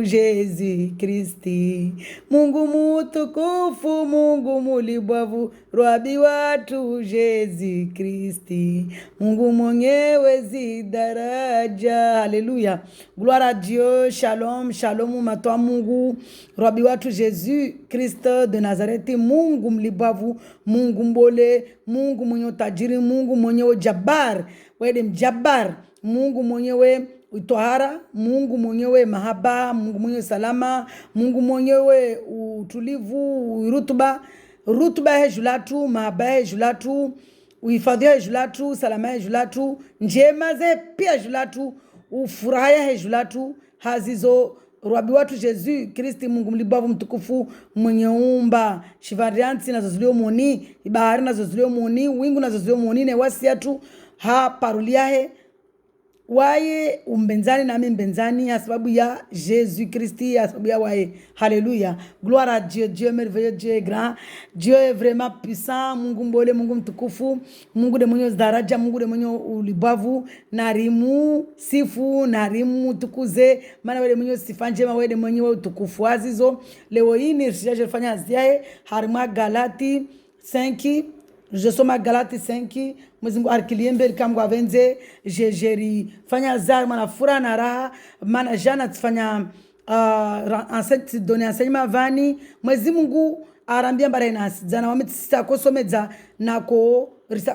Jesus Kristi, Mungu mutukufu, Mungu mulibwavu, Rwabi watu Jesus Kristi, Mungu mwenyewe zidaraja. Haleluya, gloire à Dieu, shalom, shalom matwa Mungu, Rwabi watu Jesus Kristo de Nazareti, Mungu mlibwavu, Mungu mbole, Mungu mwenye tajiri, Mungu mwenyewe jabar, wede mjabar, Mungu mwenyewe utohara, Mungu mwenyewe mahaba, Mungu mwenyewe salama, Mungu mwenyewe utulivu, rutuba hejulatu, mahaba hejulatu, uhifadhi hejulatu, salama hejulatu, njema ze pia hejulatu, ufurahia hejulatu, hazizo Rwabi watu Jesus Kristi, Mungu mlibavu mtukufu, mwenye umba shivarianti na zozulio moni, ibahari na zozulio moni, wingu na zozulio moni, ne wasiatu ha paruliahe waye umbenzani na mbenzani ya sababu ya Jésus Christ, ya sababu ya waye. Haleluya, gloire à Dieu. Dieu est merveilleux, Dieu est grand, Dieu est vraiment puissant. Mungu mbole, Mungu mtukufu, Mungu de mwenye daraja, Mungu de mwenye ulibavu, narimu sifu, narimu tukuze, maana wewe mwenye sifa njema, wewe de mwenye utukufu azizo. Leo hii nifanya aziae harima Galati 5. Je suis ma Galati 5. Mwezi Mungu arkiliembe likamgu avenze jejeri fanya zar mana fura na raha mana jana tfanya enseignement vani. Mwezi Mungu arambia mbara inasi zana wameti sita kosomedza nako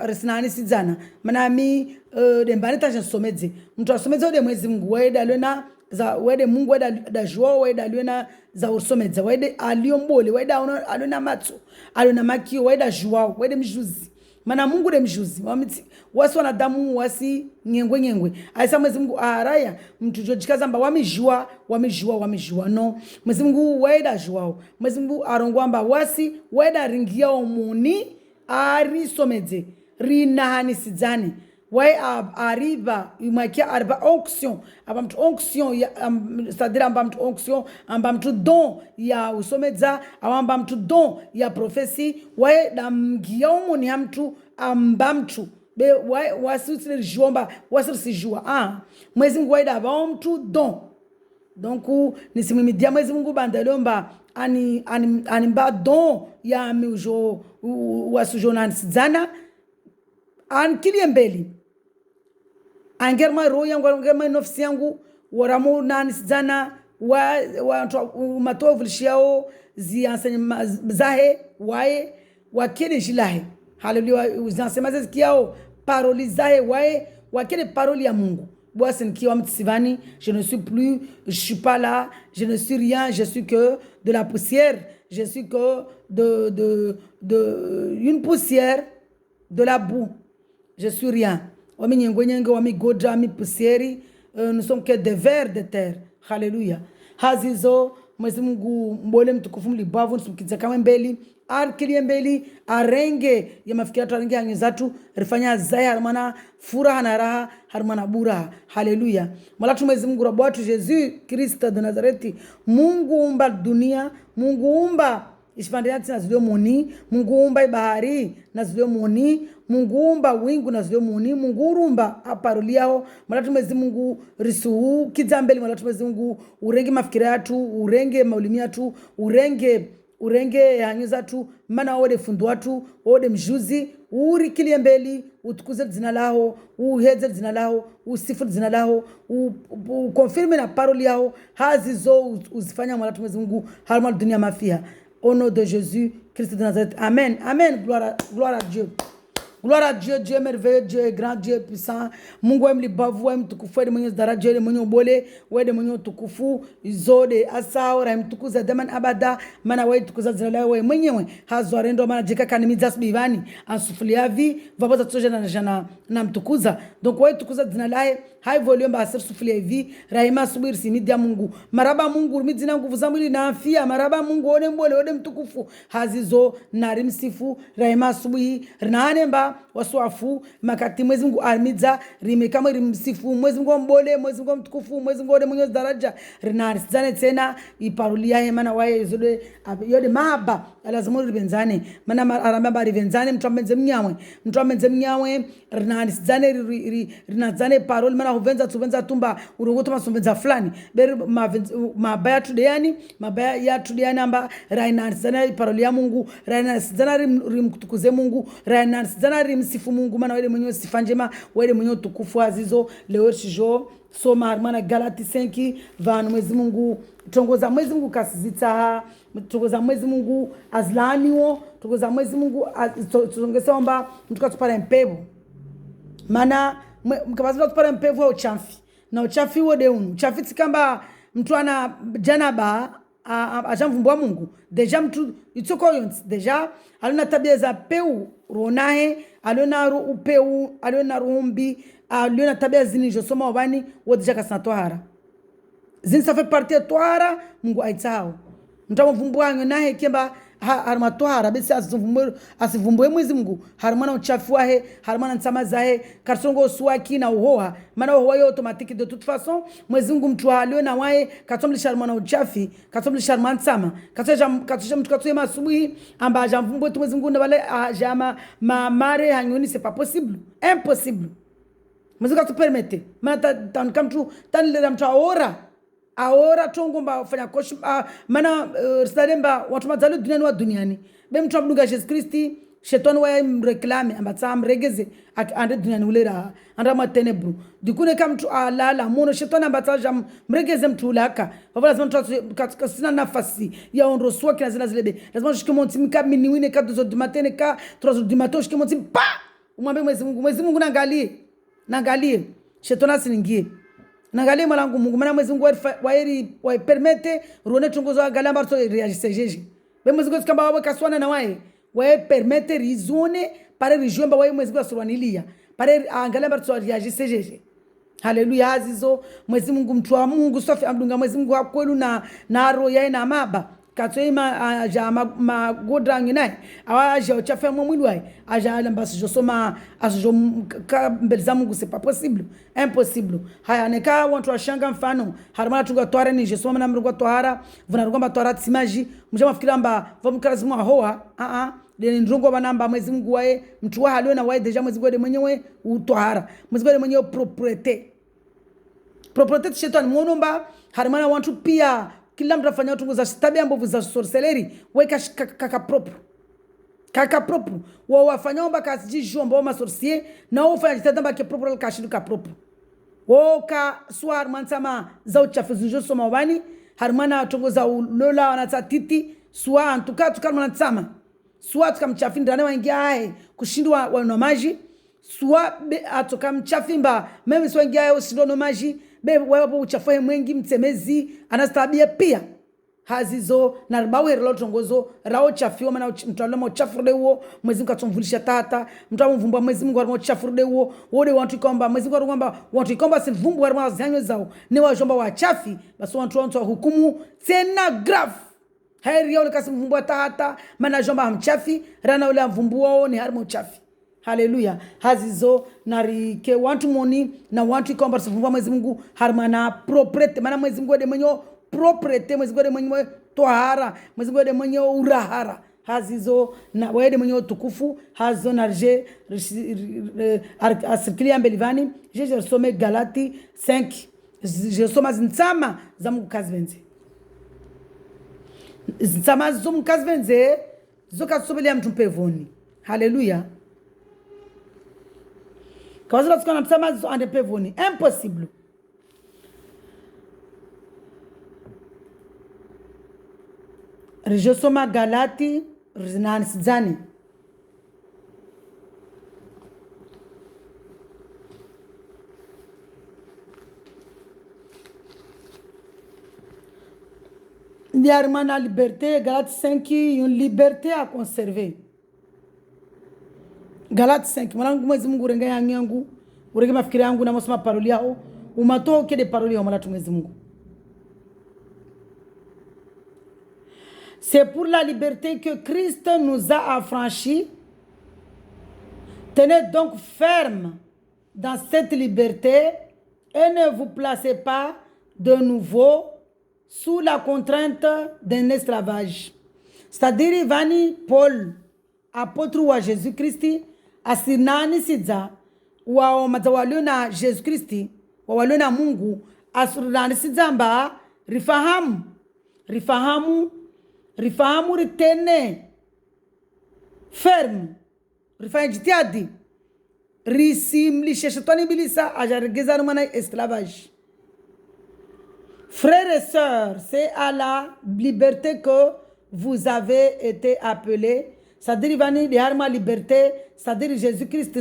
risinani sidzana mana mi dembani tasha somedze mtu asomedza ode mwezi Mungu weda lena za wede Mungu weda da joa weda lena za usomedza wede aliombole weda alona matso alona makio weda joa wede mjuzi mana Mungu de mjuzi wamiti wasi wanadamu wasi nyengwe aisa mwezi Mungu araya mtu jojikaza mba wamijua no mwezi Mungu weda joa mwezi Mungu arongwamba wasi weda ringia omuni ari somedze rinahani sidzani wai arriva imakia arba onction abamtu onction ya c'est-à-dire abamtu onction abamtu don ya usomedza abamtu don ya profesi wai damgia omuni hamtu ambamtu be wai wasutile jomba wasirisi jua mwezi Mungu wai da abamtu don. Donc nisimimidia mwezi Mungu bandalomba ani mba don ya miujo wasujona sidzana ankilie mbeli angerma roho yangu angerma nafsi yangu waramu nani sidzana wa matoa vulishiao ziansenya zahe wae wakene jilahe. Haleluya, ziansema zikiao paroli zahe wae wakene paroli ya Mungu. Je ne suis plus, je suis pas là, je ne suis rien, je suis que de la poussière, je suis que de une poussière, de la boue, je suis rien. Nous sommes que des vers de terre. Hallelujah. Hazizo mwezi Mungu mbole mtukufu mlibavu nisukiza kama mbeli arkilie mbeli arenge ya mafikira tu arenge hanyuzatu rifanya zaya harmana furaha na raha harmana bura. Haleluya, malatu mwezi Mungu rabu watu Jesus Kristo de Nazareti, Mungu umba dunia, Mungu umba ishpandiati na zilio moni, Mungu umba ibahari na zilio moni, Mungu umba wingu na zilio moni, Mungu urumba aparuliao. Malatu mwezi Mungu risuhu kizambeli, malatu mwezi Mungu urenge mafikira yatu, urenge maulimi yatu, urenge hanyuza tu, mana wode fundu watu, wode mjuzi, urikilie mbeli, utukuze dzina lao, uheze dzina lao, usifu dzina lao, ukonfirme na paroli yao, hazizo uzifanya malatu mwezi Mungu halma dunia mafia. Au nom de Jésus Christ de Nazareth. Amen. Amen. Gloire à Dieu. Gloire à Dieu. Dieu est merveilleux, Dieu est grand, Dieu est puissant. Mungu wa mlibavu wa mtukufu wa mwenye daraja wa mwenye ubole wa mwenye utukufu izode asao ra mtukuza daman abada mana wa tukuza zina wa mwenyewe hazwa rendo mana jika kanimiza sibivani ansufulia vi vaboza tsoje na mtukuza. Donc wa tukuza zina lae hai volume ba asir sufulia vi rahima subiri simidia Mungu maraba Mungu rumizina nguvu za mwili na afya maraba Mungu one mbole one mtukufu hazizo narimsifu rahima subuhi rinaane mba mswala waswafu makati Mwenyezi Mungu armidza rime kama rimsifu Mwenyezi Mungu mbole Mwenyezi Mungu mtukufu Mwenyezi Mungu mwenye daraja rinaridzane tena iparulia he mana waye zode yode mahaba lazima ribenzane mana aramba ribenzane mtu amenze mnyamwe rinaridzane rinadzane paroli mana huvenza tumba urongoto masomvenza fulani beri mabaya tudeyani mabaya ya tudeyani amba rinaridzane paroli ya Mungu rinaridzane rimkutukuze Mungu rinaridzane rimsifu Mungu mana wale mwenye sifa njema wale mwenye utukufu azizo leo shijo soma harmana Galati 5 vanu Mwenyezi Mungu tongoza Mwenyezi Mungu kasizita tongoza Mwenyezi Mungu azlaniwo tongoza Mwenyezi Mungu tongesa omba mtu katupara mpevu mana mkabazwa tupara mpevu au chamfi na uchafi wode unu uchafi tikamba mtu ana janaba ajamvumbwa Mungu deja mtu itoko yonsi deja alona tabia za peu ronahe alona upeu alona rumbi alona tabia zinijo soma wabani wodeja kasina tohara zini safe partie tohara Mungu aitao mtu amvumbwa nahe kemba harma tohara besi asivumbwe Mwenyezi Mungu harmana uchafu wahe harmana nsama zahe karsongo suwaki na uhoha mana uhoha yo automatique de toute façon Mwenyezi Mungu mtu alio na wae katomlisha harmana uchafi katomlisha harmana nsama katusha mtu katuye masubuhi amba jamvumbwe tu Mwenyezi Mungu na wale jama mare hanyoni c'est pas possible impossible Mwenyezi Mungu permette mana tan mtu tanilera mtu aora tongomba fanya koshi mana sademba watu madzalu duniani be mtu abdunga Jesus Christi shetani wa mreklame ambatsa mregeze ande duniani ulera anda matenebru dikune kama mtu alala mono shetani ambatsa jam mregeze mtu ulaka baba lazima mtu sina nafasi ya ondroswa kina zina zilebe lazima shike monti mkamini wine ka 2 du matin ka 3 du matin shike monti pa umwambie Mwenyezi Mungu naangalie shetani asiningie nangalie mwanangu Mungu maana Mwenyezi Mungu wa permete ruone tungozo galamba so reagisse jeje be Mwenyezi Mungu kamba wawe kaswana na wa permete rizone pare rijomba wa Mwenyezi Mungu aswanilia pare galamba so reagisse jeje haleluya azizo Mwenyezi Mungu mtu wa Mungu safi amdunga Mwenyezi Mungu akwelu na roho yae na maba katwema aja magodra nginaye awaje uchafe mwili wae aja alamba sijosoma ajo mbeleza Mungu c'est pas possible impossible haya neka watu washanga mfano harmana tunga tware ni jesoma na mrugwa twara vuna rugamba twara tsimaji mjama fikira mba vamkarazimu ahoa ni ndrongo banamba Mwenyezi Mungu wae mtu wa halio na wae deja Mwenyezi Mungu mwenyewe utwara Mwenyezi Mungu mwenyewe propriete shetani mwonomba harmana watu pia kila mtu afanya utungu za tabia mbovu za sorcellerie weka kaka propre wa wafanya omba kasiji jomba wa sorcier na ufanya jitadamba ke propre kashiduka propre woka swar mansama za uchafuzi joso mawani harmana utungu za lola wanata titi swa antuka tukalma natsama swa tukamchafinda na waingia hai kushindwa wa maji swa atoka mchafimba mimi swa ingia hai ushindwa no maji be wapo uchafoe mwengi mtemezi anastabia pia hazizo na bawe relo tongozo rao chafio maana mtaloma uchafurde huo Mwenyezi Mungu atomvulisha tata mtamvumbwa Mwenyezi Mungu arimo uchafurde huo wode watu kwamba Mwenyezi Mungu kwamba watu kwamba sivumbu arimo zanywe zao ni wajomba wachafi basi watu hukumu tena grave heri yao kasimvumbwa tata maana jomba mchafi rana ule mvumbu wao ni arimo uchafi. Haleluya hazizo narike wantu moni na wantu ikomba sifungwa Mwenyezi Mungu harmana propriete maana Mwenyezi Mungu mwenye propriete Mwenyezi Mungu mwenye tohara Mwenyezi Mungu mwenye urahara hazizo na wede mwenye utukufu hazo narje asirkilia mbelivani je some Galati 5 je soma zintsama za Mungu kazvenze zintsama zo Mungu kazvenze zokasobelia mtu mpevoni. Haleluya kawazira tukana msama zo ande pevoni impossible rijosoma Galati zinansidzani la liberté Galate 5 une liberté à conserver Galate 5 mwanangu Mwenyezi Mungu urenge yangu urenge mafikiri yangu na mosoma paroli yao umato kede paroli ya mwana Mwenyezi Mungu. C'est pour la liberté que Christ nous a affranchis. Tenez donc ferme dans cette liberté et ne vous placez pas de nouveau sous la contrainte d'un esclavage. C'est-à-dire, Vani Paul, apôtre wa Jésus Christ, asinani sidza wa matawalio na Jésus Christ, wa walio na Mungu, asurani sidza mba rifahamu ritene ferme, rifanye jitihadi risimlishe shetani bilisa ajarigeza rumana esclavage. Frères et sœurs, c'est à la liberté que vous avez été appelés. C'est-à-dire, de liberté, c'est-à-dire Jésus-Christ,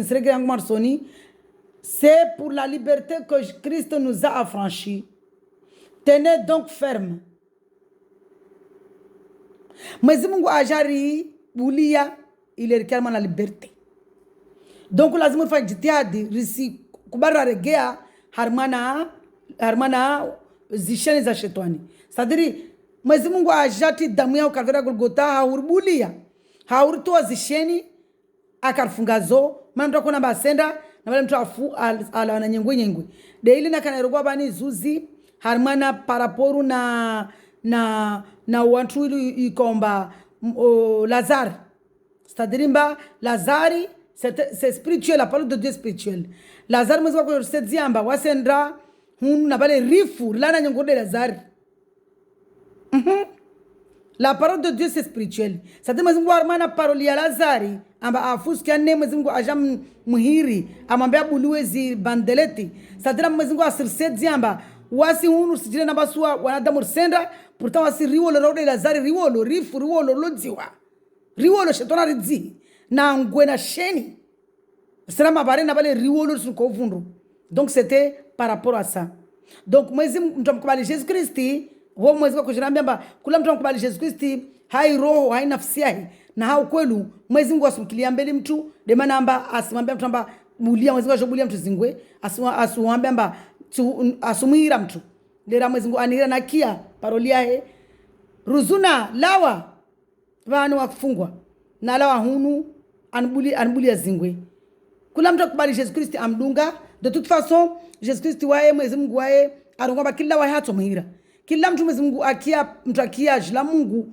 c'est pour la liberté que Christ nous a affranchis. Tenez donc ferme. Mais Mungu ajari bulia, il est clairement la liberté. Donc, lazima ufanye jitihadi risi kubara regea harmana zisheni za shetani. Sadiri Mwenyezi Mungu ajati damu yao Kalvari Golgotha haurbulia. Hauritoa zisheni akarfungazo maana mtu akona basenda na wale mtu afu ala na nyengwe. De ile na kanarogwa bani zuzi harmana paraporu na watu ikomba Lazare. C'est-à-dire Lazari c'est spirituel, la parole de Dieu spirituelle. Lazare mwezo kwa sedziamba wasendra hunu na bale rifu lana nyongode Lazare. La parole de Dieu c'est spirituel. C'est-à-dire mwezo kwa armana parole ya Lazari amba afuski ane mwezo kwa ajam muhiri amambia buluwezi bandeleti. C'est-à-dire mwezo kwa sedziamba wasi hunu sijile na basua wanadamu sendra pourtant wasi riwolo rode Lazare riwolo rifu riwolo lodziwa. Riwolo shetona ridzi na ngwe na sheni sera mabare na bale riwolo suko vundu. Donc c'était par rapport à ça. Donc mwezi mtu mkubali Jésus Christi ho mwezi kwa kujinambia mba kula mtu mkubali Jésus Christi hai roho hai nafsi yake na hao kwelu mwezi Mungu asumkilia mbele mtu de manamba asimwambia mtu amba bulia mwezi kwa jobulia mtu zingwe asuambia mba asumuira mtu lera mwezi Mungu anira na kia parolia he ruzuna lawa vanu wakufungwa na lawa hunu anbulia zingwe. Kula mtu akubali Jésus Christ amdunga. De toute façon, Jésus Christ wae mwezi Mungu wae arungwa kila wae hato muhira. Kila mtu mwezi Mungu akia mtu akia jila Mungu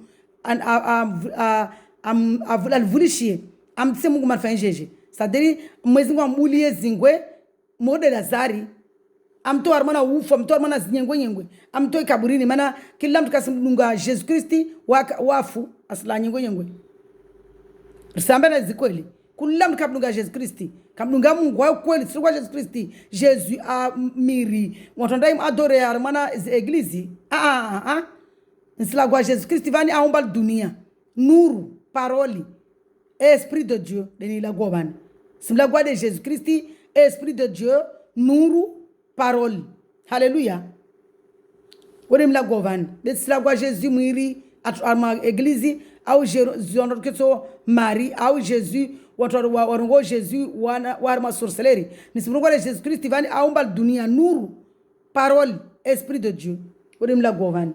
alvulishie amtise Mungu marfanjeje. C'est-à-dire mwezi Mungu ambulie zingwe mode Lazari amto armana ufu amto armana nyengwe amto ikaburini maana kila mtu kasimdunga Jésus Christ wafu asla nyengwe. Risamba na zikweli. Kula mtu kabdunga Jésus Christ. Kabdunga Mungu wa kweli sio kwa Jésus Christ. Jésus a miri. Watondai adore armana eglise. Nsila kwa Jésus Christ vani aomba dunia. Nuru, parole, esprit de Dieu deni la gobane. Simla kwa de Jésus Christ, esprit de Dieu, nuru, parole. Hallelujah. Wode mla gobane. Nsila kwa Jésus miri arma eglise au Jésus keto Marie au Jésus warongo Jésus warma sorcellerie nisimrongo Jésus Christ vani aumba dunia nuru parole esprit de Dieu wode mla govani.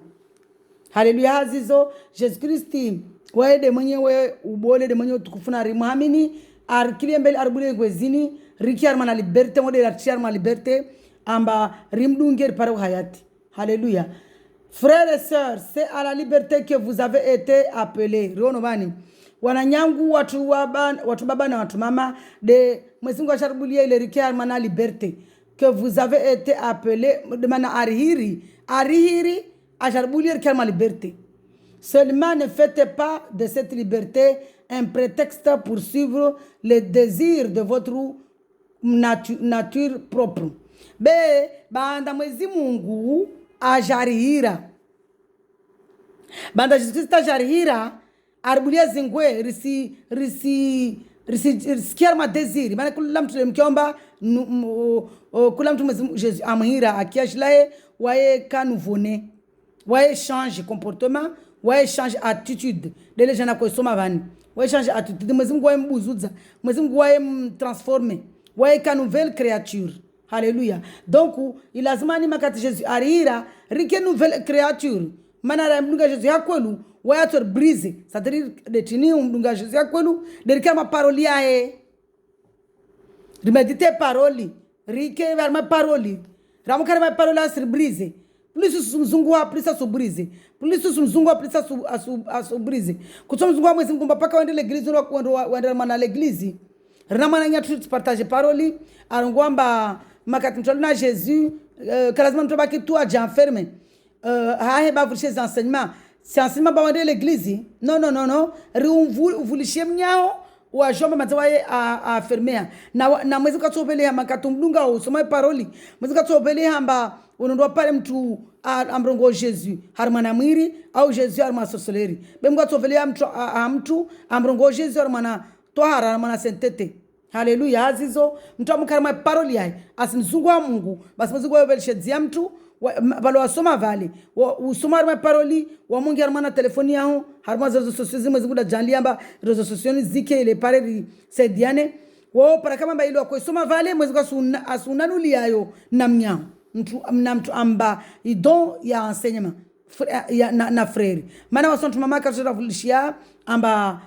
Haleluya hazizo Jésus Christ waede mwenyewe ubole de mwenyewe tukufuna rimhamini arkilie mbele arbule gwezini riki arma na liberté wode arma liberté amba rimdunger paro hayati. Haleluya. Frères et sœurs, c'est à la liberté que vous avez été appelés. Ronobani. Wananyangu watu baba na watu mama de mwezi Mungu asharubulia ile rikia mana liberté que vous avez été appelés de mana arihiri asharubulia rikia mana liberté. Seulement ne faites pas de cette liberté un prétexte pour suivre les désirs de votre nature propre. Banda mwezi Mungu ajarihira. Banda Jesus Christ ajarihira arbulia zingwe risikia ma désir. Maana kula mtu mkiomba kula mtu Jesus amhira akiashlae wae kanuvone wae change comportement wae change attitude dele jana ko soma vani wae change attitude mwezi Mungu wae mbuzuza mwezi Mungu wae transformer wae ka nouvelle créature. Alléluia. Donc il lazima ni makati Jésus arira rike nouvelle créature mana mdunga Jésus yakwelu wayator brise c'est-à-dire de tini mdunga Jésus yakwelu de rike ma parole yae rimedite paroli rike varma paroli ramukara ma paroli asiribrize plus mzungu wa plisa subrize plus mzungu wa plisa asubrize kutso mzungu wa mwezi ngumba paka wende leglizi wende mana leglizi rina mana nyatu partage paroli arongwamba makati mtolo na Jésus kalazima mtu baki tu aja enferme hahe ba vrishe enseignement si enseignement ba wende leglizi non ri uvulishie mnyao wa jomba matsawaye a fermea na mwezi katsopele hamba katumdunga usoma paroli mwezi katsopele hamba unondo pale mtu amrongo Jésus harmana mwiri au Jésus harmana sosoleri bemga tsopele mtu amrongo Jésus harmana tohara harmana sentete. Haleluya. Azizo mtu amukarama paroli yai asimzungu wa Mungu basi mzungu wa belshedzia mtu balo wasoma vale usoma harma paroli wa Mungu harmana telefoni yao harma rezo sosiyo mwezingu da janli amba rezo sosiyo zike ile pare sediane wao para kama mba ilo kwa soma vale mwezingu asunanuli yayo na mnyao mtu amba idon ya enseignement na frere mana wasontu mama kasura vulishia amba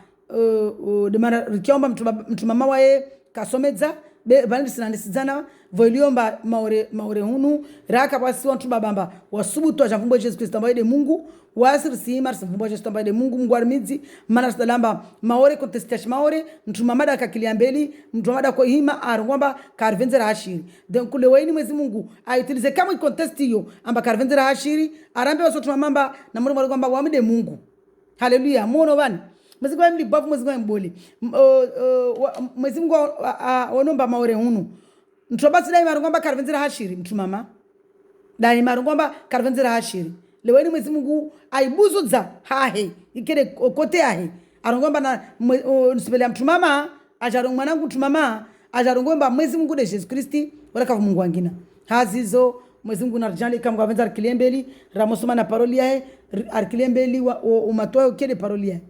de mara rikiomba mtu mama wae kasomedza bani sinandisizana voiliomba maore hunu raka basi wantu babamba wasubutu ajavumbo Yesu Kristo ambaye Mungu wasirisi marsi vumbo Yesu ambaye Mungu armidzi mana sadalamba maore contestation maore mtu mama da kakiliambeli mtu mama da ko hima arongomba karvenzera hashiri donc kule waini mwezi Mungu aitilize kama contest hiyo amba karvenzera hashiri arambe wasotu mamba na muri kwamba wamide Mungu. Haleluya. Muno bani mwezi kwa mlibavu mwezi kwa mboli mwezi Mungu wanomba maore hunu mtu basi dai marungomba karvenzera hashiri mtu mama dai marungomba karvenzera hashiri leweni mwezi Mungu aibuzudza hahe ikere kote hahe arungomba na nsipele mtu mama ajarungu mwanangu mtu mama ajarungomba mwezi Mungu de Jesus Kristi wala kwa Mungu wangina hazizo mwezi Mungu narjali kama kwa venza kilembeli ramosoma na paroli yae arkilembeli umatoa ukere paroli yae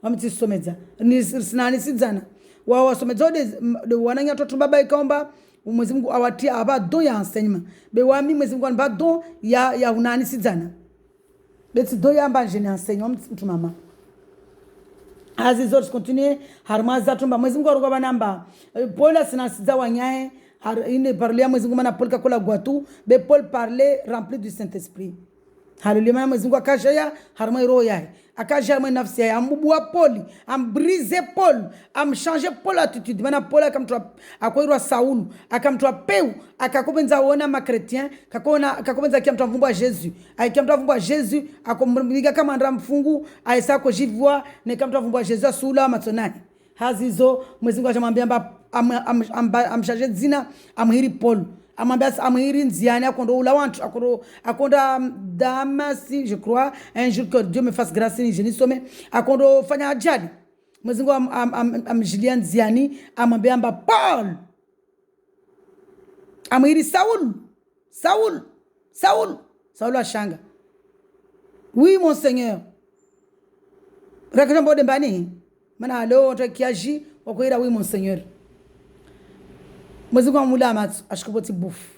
wamitsisomedza ni sinani sidzana wa wasomedza de wananya to baba ikomba mwezi Mungu awatia abado ya enseignement be wami mwezi Mungu abado ya unani sidzana beti do ya mbanje ni enseignement mtu mama azizor continue harmaza tumba mwezi Mungu aroga banamba Paul sinansidza wanyae ine parler mwezi Mungu mana Paul kakola gwatu be Paul parler rempli du Saint-Esprit. Haleluya. Mwezi Mungu akajaya harma roho yake akajaya harma nafsi yake ambubua Paul ambrize Paul amchange Paul attitude mana Paul akamtoa akoirwa Saulu akamtoa peu akakobenza ona ma chrétien akakobenza kiamtoa mvumba Jésus aikiamtoa mvumba Jésus akomliga kama ndra mfungu aisa ko jivwa ne kamtoa mvumba Jésus asula matonani hazizo mwezi Mungu ajamwambia amshaje zina amhiri Paul amambia amhiri nziani akondo ula wantu akonda damasi je crois un jour que Dieu me fasse grâce ni je ni some akondo fanya ajali mwezi Mungu amjilia nziani amambia Paul amhiri Saul ashanga oui mon Seigneur rakamba de mbani mana leo takiaji wakoira oui mon Seigneur mwezi kwa mulama ashikopoti bufu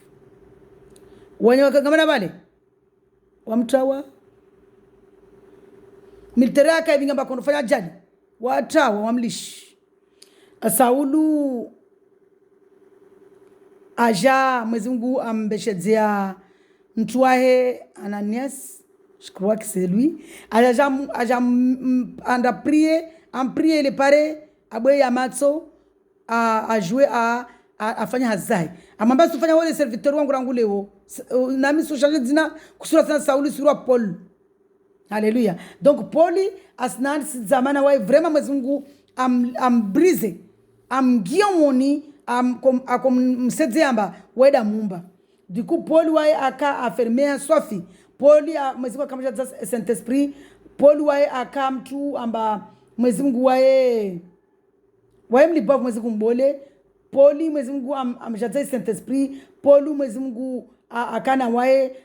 wenye wakagamana bale wamtawa military yake ibingamba konofanya jani watawa wamlishi Saulu aja mwezi Mungu ambeshedzea mtuahe Ananias je crois que c'est lui aja anda prier en prier le pare abwe ya matso a jouer afanya hazai amamba sufanya wale serviteur wangu rangu leo nami social dina kusura sana Sauli sura Paul. Haleluya. Donc Paul asnan zamana wa vraiment mwezi Mungu ambrize amgiomoni akomsedzamba weda mumba du coup Paul wa aka afirmer sofi Paul mwezi Mungu akamja Saint Esprit Paul wa aka mtu amba mwezi Mungu wae mlibavu mwezi Mungu mbole Paul mwezi Mungu amjaza Saint Esprit Paul mwezi Mungu akana wae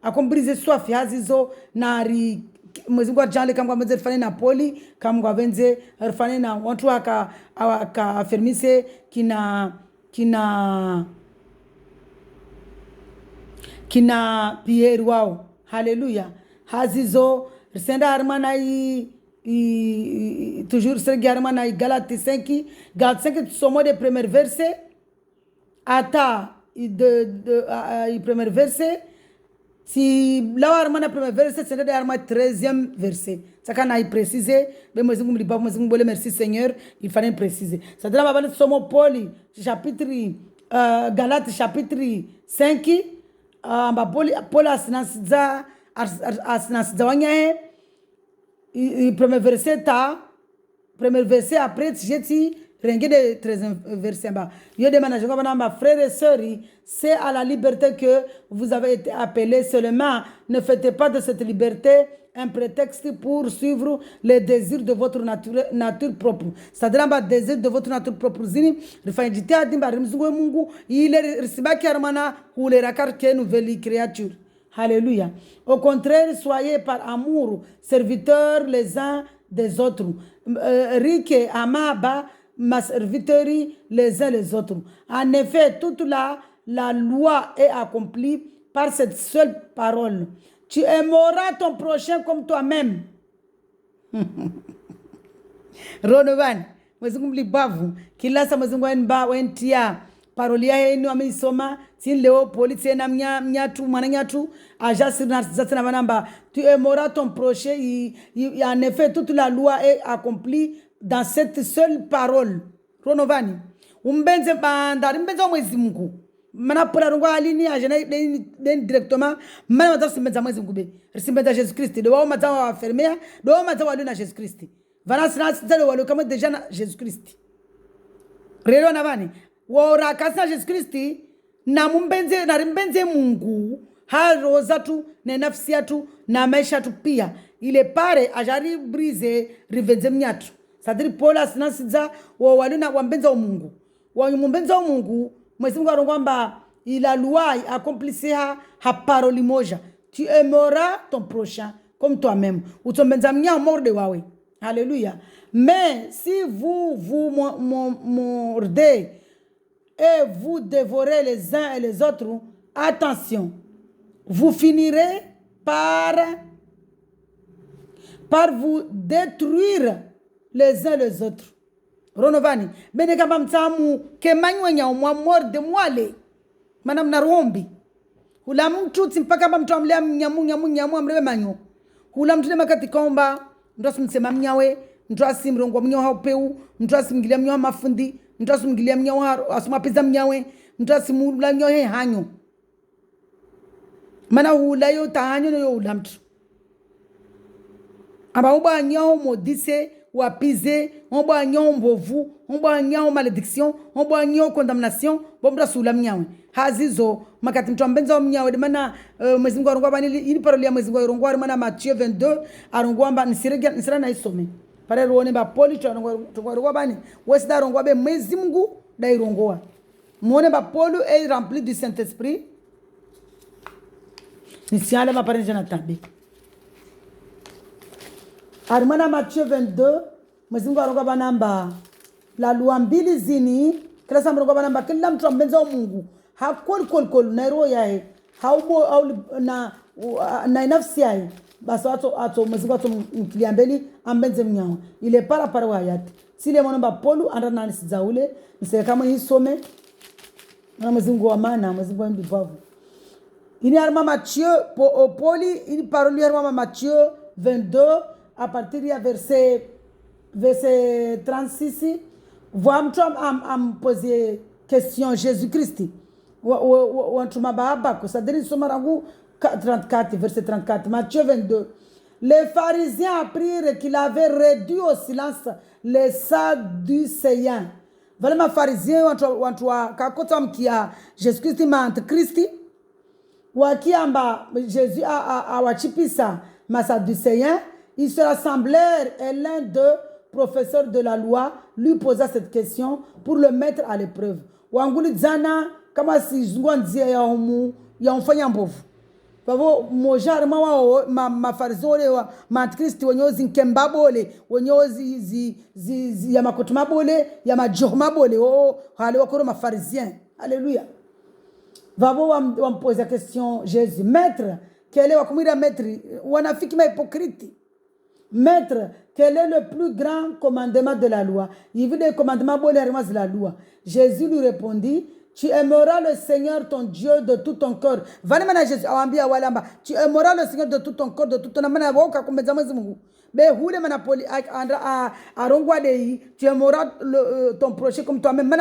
akombrize swafi hazizo nari mwezi Mungu ajale kama mwenze rifane na Paul kama wenze rifane na watu aka afirmise kina Pierre wao. Haleluya. Hazizo risenda harmana toujours c'est également dans Galates 5, Galates 5 sommes des premiers versets, ata le premier verset, si là on a le premier verset, c'est le 13e verset. Ça quand on précisé, mais moi je me dis pas, moi je me dis merci Seigneur, il fallait préciser. Ça dit là on sommes Paul chapitre Galates chapitre 5, Paul asinasiza wanyae premier verset premier verset après j'ai dit rien de 13e verset bas. Yo demande je comprends frères et sœurs, c'est à la liberté que vous avez été appelés seulement. Ne faites pas de cette liberté un prétexte pour suivre les désirs de votre nature propre. C'est-à-dire le désir de votre nature propre. Zini rifanyijite adimba rimzungu Mungu ile risibaki armana hule rakar ke nouvelle créature. Alléluia. Au contraire, soyez par amour serviteurs les uns des autres. Rike amaba ma serviteurs les uns les autres. En effet, toute la loi est accomplie par cette seule parole. Tu aimeras ton prochain comme toi-même. Ronovan, mwezungu mlibavu, kila sa mwezungu wenba wentia parolia yenu ameisoma, sin leo polisi na mnyatu mwananyatu, aja sirna manamba, tu aimeras ton prochain, en effet toute la loi est accomplie dans cette seule parole. Ronovani, umbenze bandari, umbenze mwezi Mungu. Mana pura rungwa alini ajena den directement mana mata simbenza mwezi ngube simbenza Jesus Christ do wa mata wa fermea do wa mata wa na Jesus Christ vana sina tsale wa kama deja na Jesus Christ rero na vani wa rakasa Jesus Christ na mumbenze na rimbenze Mungu ha roza tu na nafsi yetu na maisha tu pia ile pare ajari brise rivenze mnyatu sadri pola sina sidza wa waluna wa mbenza Mungu wa mbenza Mungu Mwezi Mungu arongwamba la loi accomplissée ha parole moja. Tu aimeras ton prochain comme toi-même. Utombenza mnya morde wawe. Alléluia. Mais si vous mordez et vous dévorez les uns et les autres, attention, vous finirez par vous détruire les uns les autres. Ronovani, bene kama mtamu kemanyu nya umwamorde mwale. Mana mna rombi. Hula mtu mpaka kama mtu amlea mnyamu amrewe manyo. Hula mtu nema katikomba, mtu asimsema mnyawe, mtu asimrongo mnyawa haupeu, mtu asimgilia mnyawa mafundi, mtu asimgilia mnyawa asumapiza mnyawe, mtu asimula mnyawe hanyo. Mana hula yo tahanyo no yo hula mtu. Aba uba nyawo modise wapize, on boit nyon mbovu, on boit nyon malédiction, on boit nyon condamnation, bomra sula mnyawe. Hazizo makati mtu ambenza mnyawe de mana mwezi Mungu arongwa bani ili parole ya mwezi Mungu arongwa mana Matthieu 22 arongwa mba nisira na isome. Pare ruone ba poli tu arongwa bani wesi arongwa be mwezi Mungu da irongwa. Muone ba polo est rempli du Saint-Esprit. Nisiale ma pare jana tabi. Armana Matthieu 22, mwezi Mungu arongwa banamba la loi mbili zini, kila sa mrongwa banamba kila mtu ambenza Mungu. Ha kol na roho yae, haubo au na nafsi yae. Basi ato mwezi Mungu mkiliambeli ambenze mnyawa. Ile para wa yati. Sile mwanamba polu anda nani sizaule, nisele kama isome. Na mwezi Mungu wa maana, mwezi Mungu wa mbivavu. Ini arma Matthieu poli, ini paroli arma Matthieu 22 à partir du verset 36, voit mtu am poser question Jésus-Christ. C'est-à-dire somarangu 34 verset 34 Matthieu 22. Les pharisiens apprirent qu'il avait réduit au silence les Sadducéens. Voilà ma pharisien wantu kakota mkia Jésus-Christ ma antikristi wakiamba Jésus a wachipisa ma Sadducéens. Ils se rassemblèrent et l'un d'eux, professeur de la loi, lui posa cette question pour le mettre à l'épreuve. Wanguli zana kama si zungwanzia ya mfanya mbovu. Bavo mojar ma farizole wa matkristi wenyozi nkembabole wenyozi ya makotumabole ya majohmabole hale wakoro ma pharisien. Alléluia. Bavo wa posa question Jésus, maître, quel est wakumira maître wanafiki ma hypocrite. Maître, quel est le plus grand commandement de la loi? Il veut des commandements de la loi. Jésus lui répondit, tu aimeras le Seigneur ton Dieu de tout ton cœur. Tu aimeras le Seigneur de tout ton corps, de tout ton âme. Tu aimeras ton prochain comme toi-même.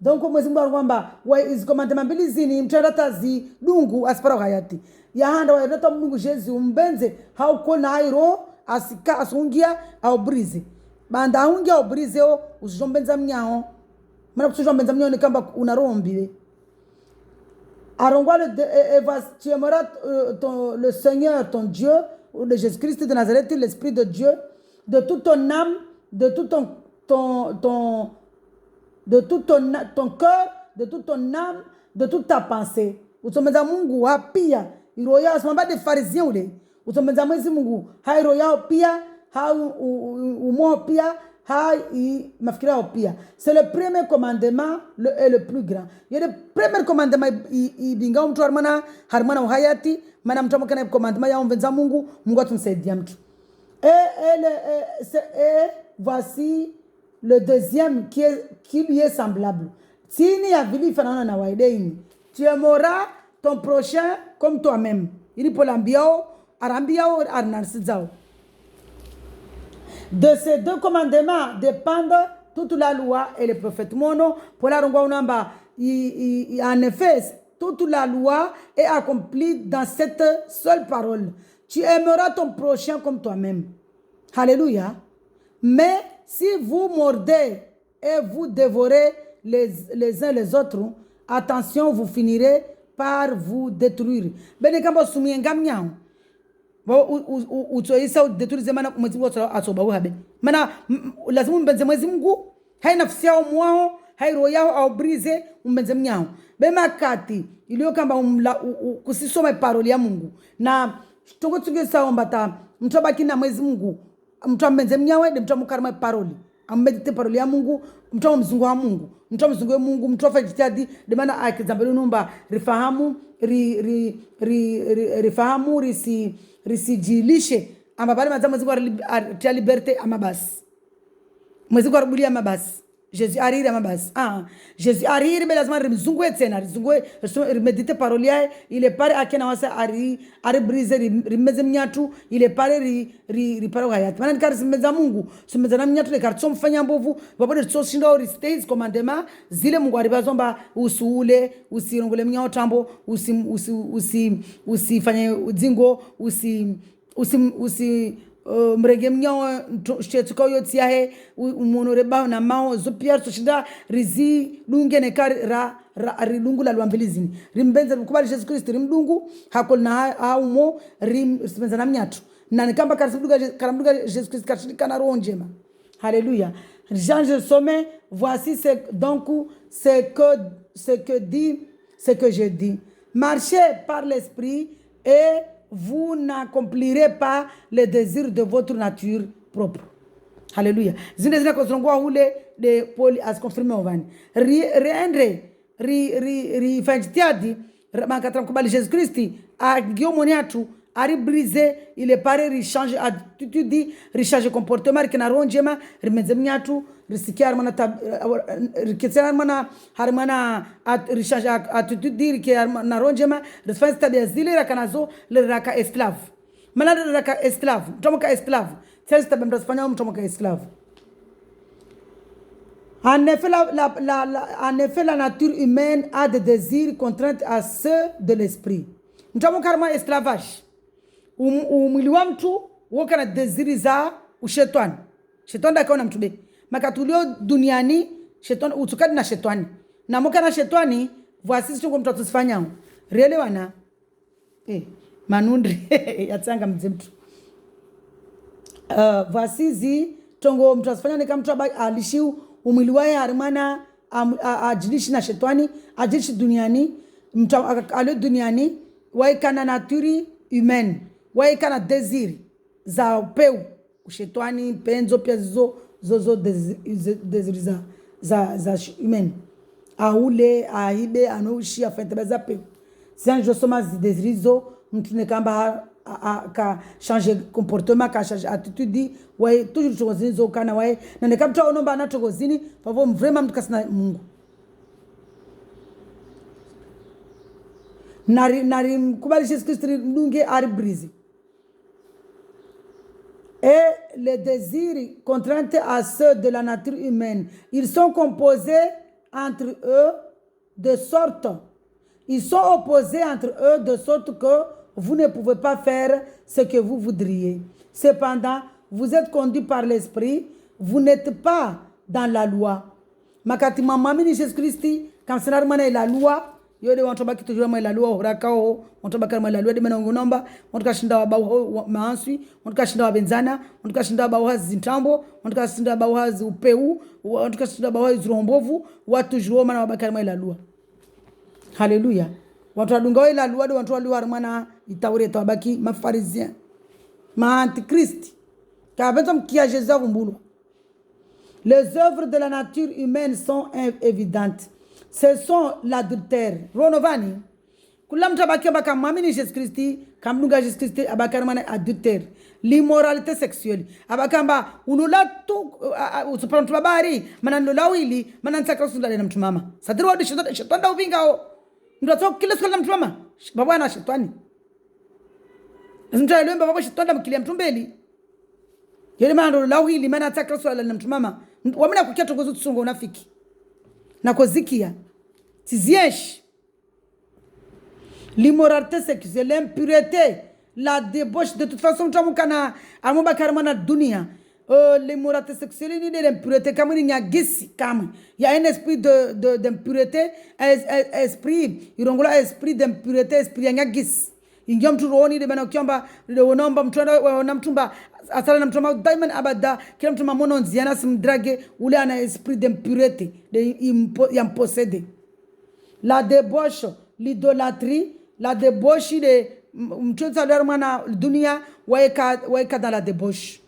Donc mwezi Mungu kwamba hizi commandement mbili zini mtenda zi dungu aspara hayati ya handa wa data Mungu Yesu mbenze hauko na airo asika asungia au brize banda ungia au brize o usijombenza mnyao mana kusijombenza mnyao ni kamba una roho mbili arongwa tu aimeras le Seigneur ton Dieu ou de Jésus-Christ de Nazareth l'esprit de Dieu de toute ton âme de tout de tout ton cœur, de toute ton âme, de toute ta pensée. Utomeza Mungu pia iroya simamba de pharisien ule. Utomeza mwezi Mungu hai roya pia, hai umo pia, hai mafikira pia. C'est le premier commandement et le plus grand. Il y a le premier commandement ibinga mtu harmana hayati, mana mtu amkana commandement ya mvenza Mungu, Mungu atumsaidia mtu. Et voici le deuxième qui lui est semblable. Tini ya vili fanana na waideini. Tu aimeras ton prochain comme toi-même. Il pour l'ambiao, arambiao, arnansizao. De ces deux commandements dépendent toute la loi et les prophètes. Mono, pour la rongwa unamba, en effet, toute la loi est accomplie dans cette seule parole. Tu aimeras ton prochain comme toi-même. Alléluia. Mais si vous mordez et vous dévorez les uns les autres, attention, vous finirez par vous détruire. Bene kamba sumienga mnyao. Bo utoisa détruire mana mwezi wote asoba uhabe. Mana lazima mbenze mwezi Mungu, hai nafsi yao mwao, hai roho yao au brise mbenze mnyao. Bema kati ilio kamba kusisoma paroli ya Mungu. Na tongo tugesa ombata mtobaki na mwezi Mungu. Mtu ambenze mnyawe de mtu amukarama paroli amedite paroli ya Mungu mtu mzungu wa Mungu mtu mzungu wa Mungu mtu afa jitadi de maana akizambele numba rifahamu rifahamu risijilishe amba bale mazamu ziko ya liberté amabasi mwezi kwa rubuli amabasi Jésus arire amabasi Jésus arire be lazima rimzungu tena rimedite paroli ya ile pare akena wasa ari brise rimeze mnyatu ile pare riparo hayati maana nikari simeza Mungu simeza na mnyatu lekari tsomfanya mbovu babone tsoshinda ori states commandement zile Mungu aribazomba usuule usirongole mnyao tambo usifanye udzingo mrege mnyao shetuka yoti yahe umonore bao na mao zopia toshinda rizi dunge nekari ridungu la luambilizini rimbenze mkubali Yesu Kristo rimdungu hakol na aumo rimbenze na mnyatu na nikamba karamduga Yesu Kristo kashirika na roho njema. Alléluia. Jean je somme voici donc ce que je dis. Marchez par l'esprit et vous n'accomplirez pas les désirs de votre nature propre. Alléluia. Zinde zina kozongwa hule de Paul as confirmé ovani. Fajtiadi makatra kubali Jésus Christ a giomoniatu ari brise il pare rechange attitude rechange comportement kina ronjema rimezemnyatu risikia mana riketsana mana harmana rechange attitude ke na ronjema resfaz tabia zile rakanazo le raka esclave mana raka esclave mtomoka esclave sasa tabia mtasifanya mtomoka esclave. En effet, la nature humaine a des désirs contraints à ceux de l'esprit. Mtamoka esclavage. Mwili wa mtu woka na desiri za ushetani. Shetani akaona mtude. Makatulio duniani shetani utukadi na shetani. Na moka na shetani voici ce que mtu atusifanya. Rele wana. Manundri yatsanga mzemtu. Voici zi tongo mtu atusifanya ni kama mtu alishiu umwili wake harimana ajilishi na shetani, ajilishi duniani, mtu alio duniani waika na nature humaine. Waika na desiri za upeu ushetani penzo pia zozo desiri za humaine aule aibe anoushi afenteba za peu. Si je soma desiri zo mtu ne kamba ka changer comportement ka changer attitude wae toujours togozini zokana wae na ne kapta onomba na togozini pavo vraiment mtu kasina Mungu nari mkubali Jesus Christ mdunge ari brizi et les désirs contraints à ceux de la nature humaine ils sont composés entre eux de sorte ils sont opposés entre eux de sorte que vous ne pouvez pas faire ce que vous voudriez. Cependant, vous êtes conduits par l'esprit, vous n'êtes pas dans la loi. Makati mamamini Jesus Christi, quand c'est la loi, yode wantobaki toujours la loi horakao, wantobaki la loi de menongonomba, wantukashinda wabao maanswi, wantukashinda wabenzana, wantukashinda wabao zintambo, wantukashinda wabao upeu, wantukashinda wabao zrombovu, watu juoma na wabaki la loi. Hallelujah. Watu wadunga ila luwado watu waliwa armana itaureta wabaki mafarizien ma antichrist kabeta mkia Jésus vumbulu. Les œuvres de la nature humaine sont évidentes. Ce sont l'adultère ronovani kula mtu abaki abaka mwamini Jésus Christi kamdunga Jésus Christi abaka armana adultère l'immoralité sexuelle abakamba unula tu usupara mtu babari manandola wili manantaka usundale na mtu mama sadiri wadi shetanda ubingao ndio kila siku mtu mama baba ana shetani ndio ile baba shetani mkilia mtu mbele yale maana lao hili maana ataka swala na mtu mama wamena kukia togozo tsungo unafiki na kozikia tiziesh l'immoralité sexuelle l'impureté la débauche de toute façon mtamukana amoba karmana dunia l'immoralité sexuelle ni de l'impureté comme il y a gisi comme il y a un esprit d'impureté esprit irongola esprit d'impureté esprit ya gisi ingia mtu rohoni de bana ukiomba unaomba mtu na mtumba asala na mtumba diamond abada kila mtu mamono nziana simdrage ule ana esprit d'impureté de impossédé la débauche l'idolâtrie la débauche de mtu salero mana dunia waeka dans la débauche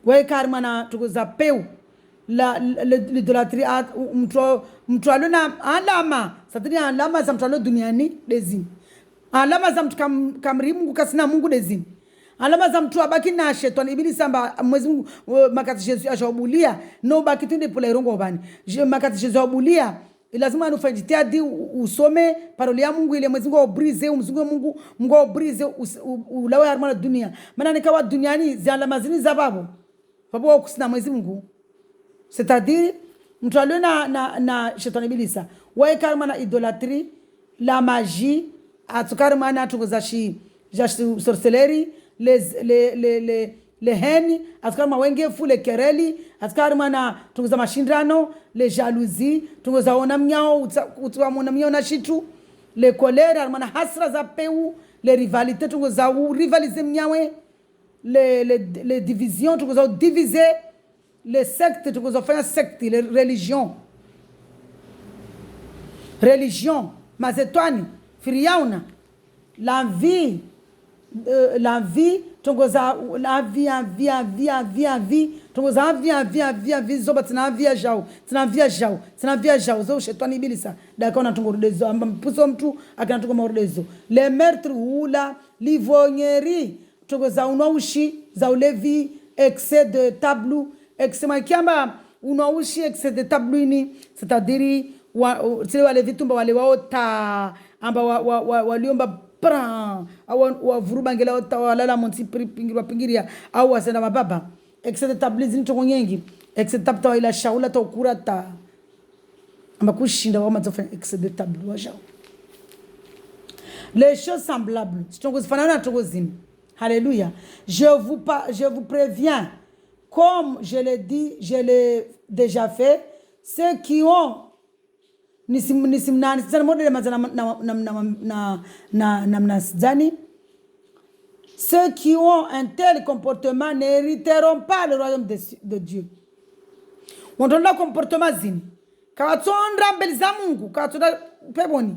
waeka mana tukuza peu l'idolâtrie mtu alona alama satani alama za mtu alo duniani dezini alama za mtu kamri Mungu kasina Mungu dezini alama za mtu abaki na shetani ibilisi amba mwezi Mungu makati Yesu ashabulia no baki tunde pole rongo bani makati Yesu abulia lazima anufanye hadi usome parole ya Mungu ile mwezi Mungu obrise umzungu Mungu obrise ulawe harmona dunia maana nikawa duniani za alama zini za babu kusina mwezi Mungu c'est-à-dire mtu alio na shetani ibilisa waeka harmona idolâtrie la magie atukar na tukuza sorcellerie les haines atukar wenge fule kereli atukar na tukuza mashindano les jalousies tukuza ona mnyao utwa mnyao na shitu les colères armana hasra za peu les rivalités tukuza rivaliser mnyawe les divisions tukuza diviser les sectes tukuza fanya secte les religion mazetwani firiauna la vie tongoza la vie tongoza vie zoba tina via jao zo shetani ibilisa dakona tongoredezo amba mpuso mtu akana tongo marodezo le meurtre hula livognerie tongoza unaushi za ulevi excès de tableau excès makiamba unaushi excès de tableau ini c'est-à-dire wale vitumba wale waota amba waliomba wa vurubangela wala monti pingiria au wasenda mababa excès de tableau zinto nyengi excès de tableau ila shaula to kurata amba kushinda wa mazofanya excès de tableau wa shao les choses semblables tongo zifanana na tongo zini. Alléluia. Je vous préviens, comme je l'ai déjà fait, ceux qui ont ceux qui ont un tel comportement n'hériteront pas le royaume de Dieu. On donne le comportement zini. Kawatsondra mbele za Mungu, kawatsondra peboni.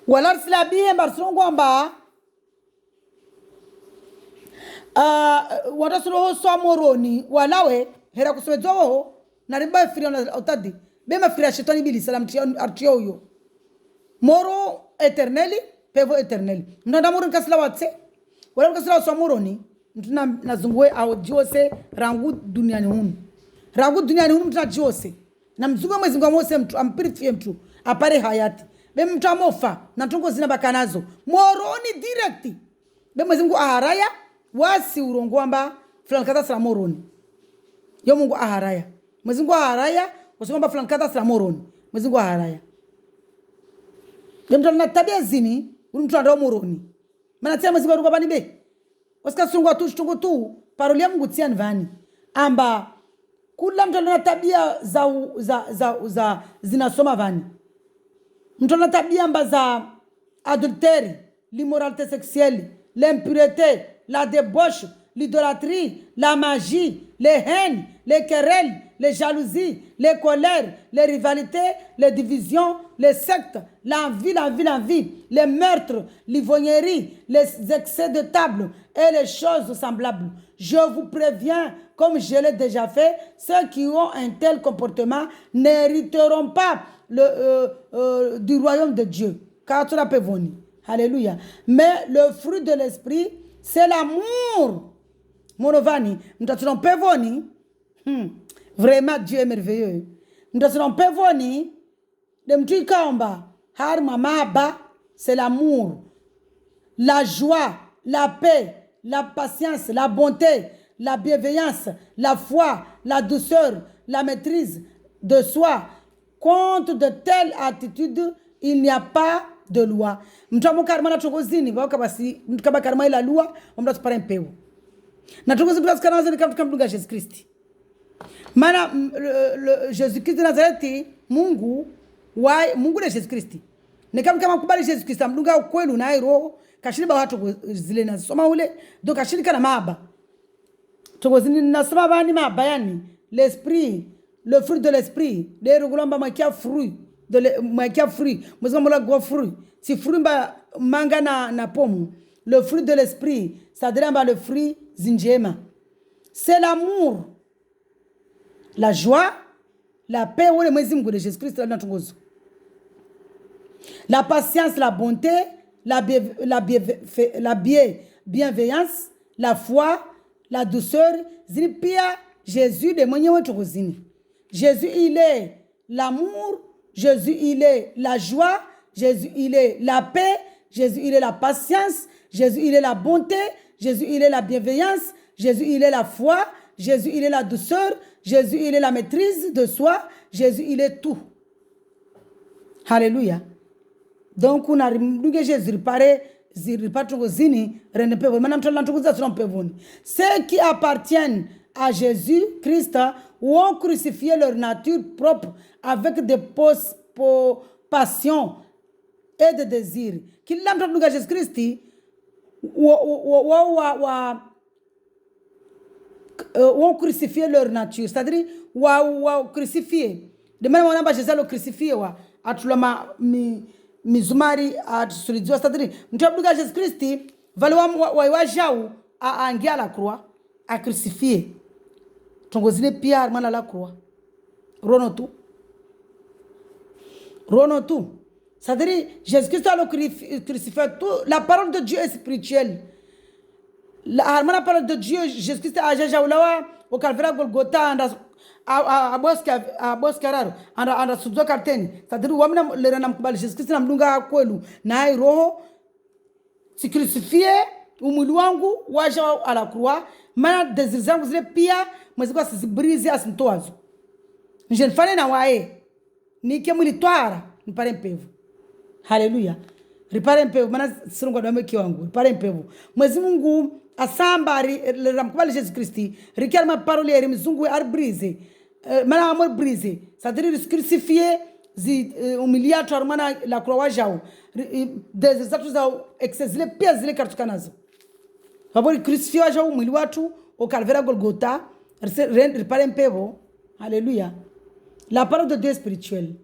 Wala silabihe mbarsongo amba watasuro so moroni walawe hera kuswezo na riba firiona otadi bema firia shetani bili salam artio yo moro eterneli pevo eternel mnanda murun kasla watse wala kasla so muroni mtuna nazungwe au jiose rangu duniani hunu rangu duniani hunu mtuna jiose na mzungu mwezi ngomose mtu ampirifie mtu apare hayati be mtu amofa na tungo zina bakanazo moroni direct be mwezi Mungu aharaya wasi urongwamba fulani kadha sala moroni yo Mungu aharaya mwezi Mungu aharaya wasomba fulani kadha sala moroni mwezi Mungu aharaya be mtu na tabia zini mtu ndo moroni maana tia mwezi Mungu bani be wasika sungu tu shtungu tu paroli ya Mungu tia nvani amba kula mtu na tabia za zinasoma vani mtu na tabia amba za adultère, l'immoralité sexuelle, l'impureté, la débauche, l'idolâtrie, la magie, les haines, les querelles, les jalousies, les colères, les rivalités, les divisions, les sectes, l'envie, les meurtres, l'ivrognerie, les excès de table et les choses semblables. Je vous préviens, comme je l'ai déjà fait, ceux qui ont un tel comportement n'hériteront pas du royaume de Dieu. Car tu l'as venir. Alléluia. Mais le fruit de l'esprit, c'est l'amour. Monovani, nous t'attendons pevoni. Vraiment, Dieu est merveilleux. Nous t'attendons pevoni. De m'tuikamba, har mamaba, c'est l'amour. La joie, la paix, la patience, la bonté, la bienveillance, la foi, la douceur, la maîtrise de soi. Contre de telles attitudes, il n'y a pas de loi. Mtamu karma na chokozini bauka basi mtukaba karma ila lua omda tupare mpeo. Na chokozi bila skana zeni kamtunga Jesus Christ. Maana Jesus Christ Nazareti Mungu na Jesus Christ. Ni kama kubali Jesus Christ amdunga ukweli na roho kashiriba watu zile na soma ule do kashirika na maba. Chokozini nasoma bani maba yani l'esprit, le fruit de l'esprit, les rugulamba makia fruit. Makia fruit, mozambola go fruit. Si fruit ba manga na pomme, le fruit de l'esprit, ça dramba le fruit zinjema. C'est l'amour, la joie, la paix ou le mwezi de Jésus-Christ la patience, la bonté, la bienveillance, la foi, la douceur, zinipia Jésus de mwenyewe tukozini. Jésus il est l'amour, Jésus il est la joie, Jésus il est la paix, Jésus il est la patience, Jésus il est la bonté, Jésus il est la bienveillance, Jésus il est la foi, Jésus il est la douceur, Jésus il est la maîtrise de soi, Jésus il est tout. Alléluia. Donc on a remarqué Jésus ceux qui appartiennent à Jésus Christ ont crucifié leur nature propre avec des passions et des désirs. Qui l'a mis à Jésus Christ ont crucifié leur nature, c'est-à-dire ont crucifié. De même on a Jésus le crucifié atulama mizumari atusuliziwa, c'est-à-dire mtabduga Jésus Christ valwa wajau aangia la croix a crucifié. Tongozile pia mana la croix. Rono tout. C'est-à-dire, Jésus-Christ a le crucifié. La parole de Dieu est spirituelle. La parole de Dieu, Jésus-Christ a jajaulawa au Calvaire Golgotha a boskararo anda sudzo karteni. C'est-à-dire, wamna le ranamkubali Jésus-Christ namdunga kwelu na roho si crucifié umwili wangu waja à la croix. Mana désir zangu zile pia mwezikuwa sizibrizi asintoazo. Njenfane na wae nike mwili twara nipare mpevu. Haleluya. Ripare mpevu mana sirungu adwame kiwangu ripare mpevu. Mwezi Mungu asamba ramkubali Jésus Christ rikialma parole eri mzungu arbrize mana amor brise c'est-à-dire crucifié zi humiliato armana la croix wajao désir zatu za excesile pia zile kartukanazo. Favori crucifié wajao mwili watu au Calvaire Golgotha ripare mpevu. Alléluia. La parole de Dieu est spirituelle.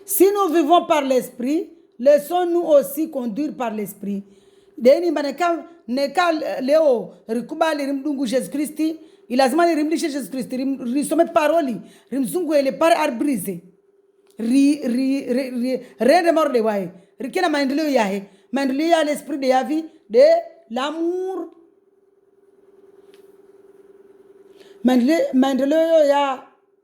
Si nous vivons par l'esprit, laissons-nous aussi conduire par l'esprit. Deni maneka neka leo rikubali rimdungu Jésus Christ, ilazima rimlishe Jésus Christ, risome paroli, rimzungu ele par arbrise. rende maro le wae rikina maendeleo yahe maendeleo ya l'esprit de la vie de l'amour maendeleo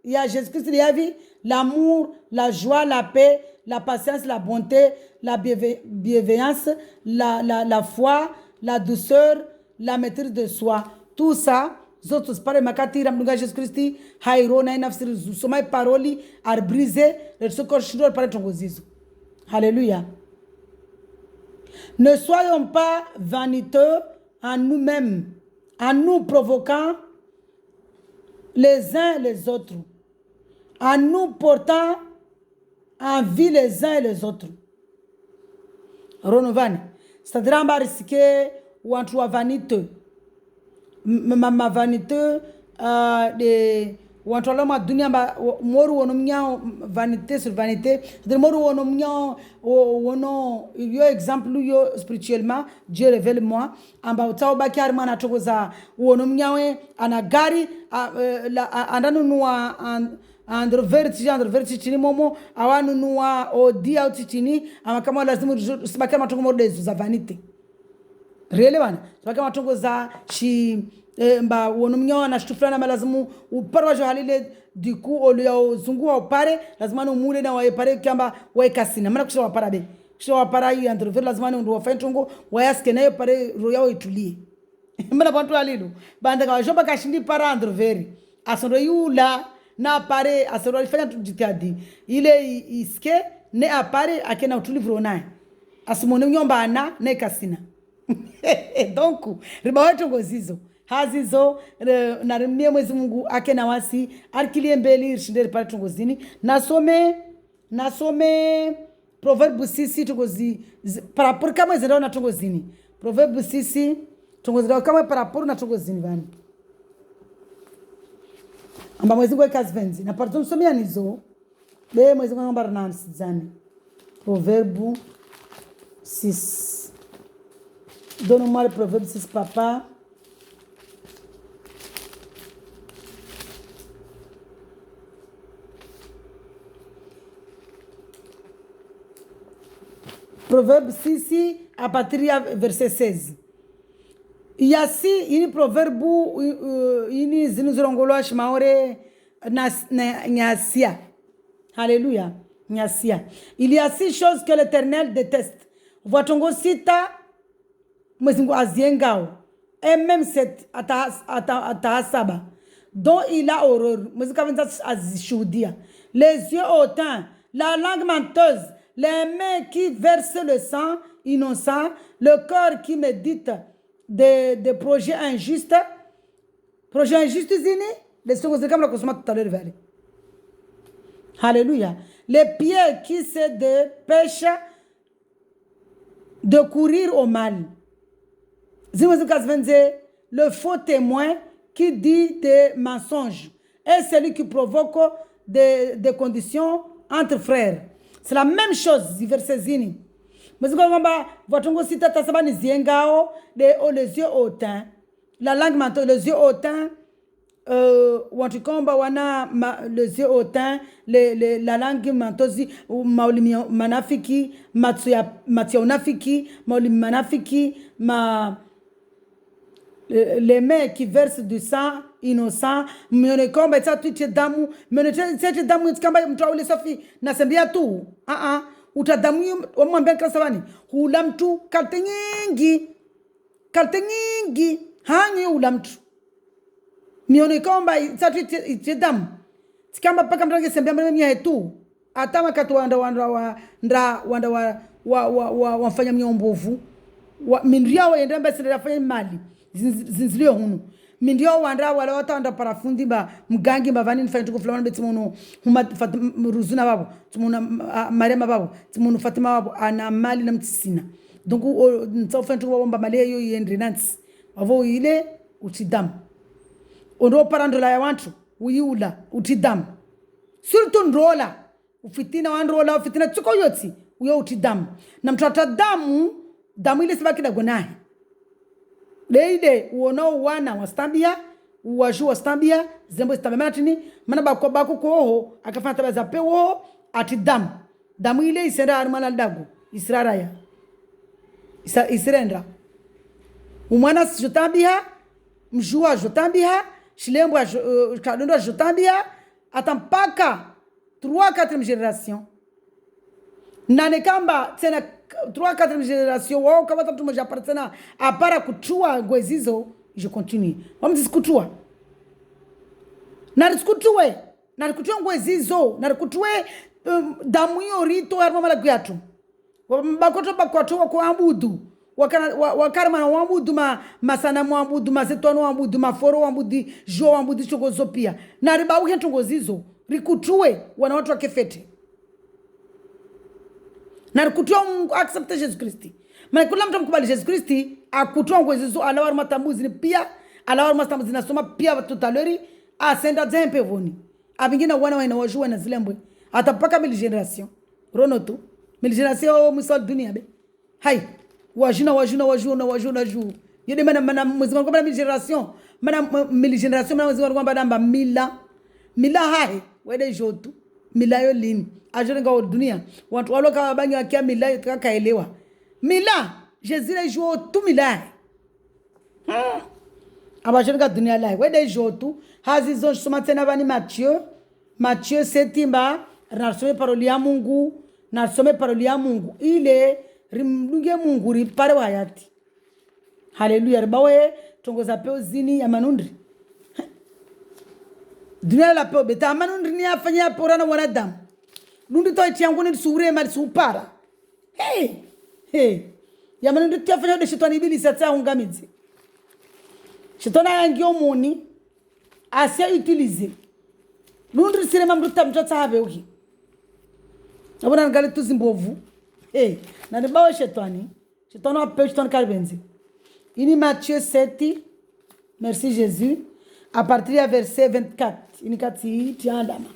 ya Jésus Christ de la vie l'amour la joie la paix la patience la bonté la bienveillance la foi la douceur la maîtrise de soi tout ça zote pare makatira mdunga Jésus Christ hairo na inafsiri somai paroli arbrize le sokor shidor pare tongozizo. Alléluia. Ne soyons pas vaniteux en nous-mêmes, en nous provoquant les uns les autres, en nous portant en vie les uns et les autres. Renovane. C'est-à-dire en risquer ou en trois vaniteux. Ma vanité de wantola ma dunia ba moru wono mnya vanité sur vanité de moru wono mnya wono yo exemple yo spirituellement Dieu révèle moi amba utao ba karma na togoza wono mnya we ana gari andanu nuwa androverti chini momo awanu nuwa odi out chini amakama lazima sibaka matongo modezo za vanité relevant sibaka matongo za shi mba wono mnyo na shtuflana malazimu uparwa jo halile diku olio zungu wa upare lazima umule na waepare kamba waekasina maana kusha wapara be kusha wapara hii androver lazima ndo wafanye tongo wayaske nayo pare roho yao itulie mbona bantu alilu banda kwa joba kashindi para androver asondo yula na pare asondo ifanya tujitadi ile iske ne apare akena utulivu naye asimone nyomba na kasina donc riba wetu ngozizo hazizo na remie Mwenyezi Mungu ake na wasi arkilie mbeli rishindere pale tungozini nasome proverbe sisi tungozi parapur kama zero na tungozini proverbe sisi tungozira kama parapur na tungozini bani amba Mwenyezi Mungu kazi venzi na parton somia nizo be Mwenyezi Mungu ngamba na sizani proverbe 6 donne-moi le proverbe 6 papa. Proverbe 6 à partir du verset 16. Il y a un proverbe ini zinuzurongolo shimaore nyasia. Alléluia. Nyasia. Il y a 6 choses que l'Éternel déteste. Voitongo sita mwezingu aziengao. Et même cette atahasaba dont il a horreur. Mwezingu kavenza azishudia. Les yeux hautains, la langue menteuse, les mains qui versent le sang innocent, le cœur qui médite des projets injustes. Projets injustes, les choses comme la consommation tout à l'heure. Alléluia. Les pieds qui se dépêchent de courir au mal. Le faux témoin qui dit des mensonges et celui qui provoque des conditions entre frères. C'est la même chose, verset zini. Mais c'est comme votre cita tasabani ziengao les yeux hautains, la langue menteuse, les yeux hautains, wantukomba wana les yeux hautains, la langue menteuse, maulimi manafiki, matia unafiki, maulimi manafiki, les mains qui versent du sang innocent, mione komba ça tu damu, mione c'est damu kamba mtu ule safi nasembia tu utadamu wamwambia kasabani hula mtu kalte nyingi hanyi hula mtu mione komba ça tu damu kamba paka mtu angesembia mimi yetu atama katu wanda wafanya mnyombovu minria waenda mbese afanya mali zinzilio hunu mindio wanda wala wata parafundi ba mgangi bavani nifanye tukufulana betimono huma ruzuna babo timona marema babo timono Fatima babo ana mali na mtisina donc ntofanye tukubomba mali yo yendre nansi wavo ile utidam ondo parandola ya wantu uyula utidam surtout ndola ufitina wandola ufitina tuko yoti uyo utidam na mtata damu ile sibaki da gonahi leide uonao wana wastambia uwaju wastambia zembo stambia matini mana bako koho akafanya tabaza pewo ati damu ile isenda armana dagu israraya isirenda umwana jotambiha mjua jotambiha shilembwa kadondo jotambiha atampaka 3-4 génération nane kamba tena 3-4 génération wao kama tatu moja partena apara kutua ngwezizo je continue wamzi kutua na kutua ngwezizo na kutue damu hiyo rito ya mama lagiatu bakoto bakwato kwa ambudu wakarma na wambudu masana mwambudu masetono wambudu maforo wambudi jo wambudi chogozo pia na ribawu hetu ngozizo rikutue wana watu wakefete na rikutue accepte Jesus Christ maana kila mtu mkubali Jesus Christ akutue ngozizo alawar matambuzi ni pia alawar matambuzi nasoma pia tutaleri asenda zempe voni abingina wana wajua na zilembwe atapaka mili generation ronoto mili generation musal dunia be hai wajuna ju yede mana mwezi wangu mili generation mana mili generation mana mwezi wangu mbadamba mila hai wede jotu mila yo lini ajorenga wa dunia watu waloka wabangi wakia mila kakaelewa mila jezile jotu mila abajorenga dunia lai wede jotu hazizo soma tena bani Matthieu 7 nasome paroli ya Mungu ile rimdunge Mungu ripare wayati haleluya ribawe tongoza peo zini ya manundri dunia la peo beta manundri ni afanya porana wanadamu nundi to itiangu ni sure mali supara hey ya manundri tiafanya de shetani ibilisi atsa ungamizi shetani yangio moni asia utiliser nundi sire mamduta mtotsa habe uki abona ngale tuzimbovu na nibawe shetani ape shetani karbenzi ini Matthieu 7 merci Jésus à partir du verset 24 ini kati tiandama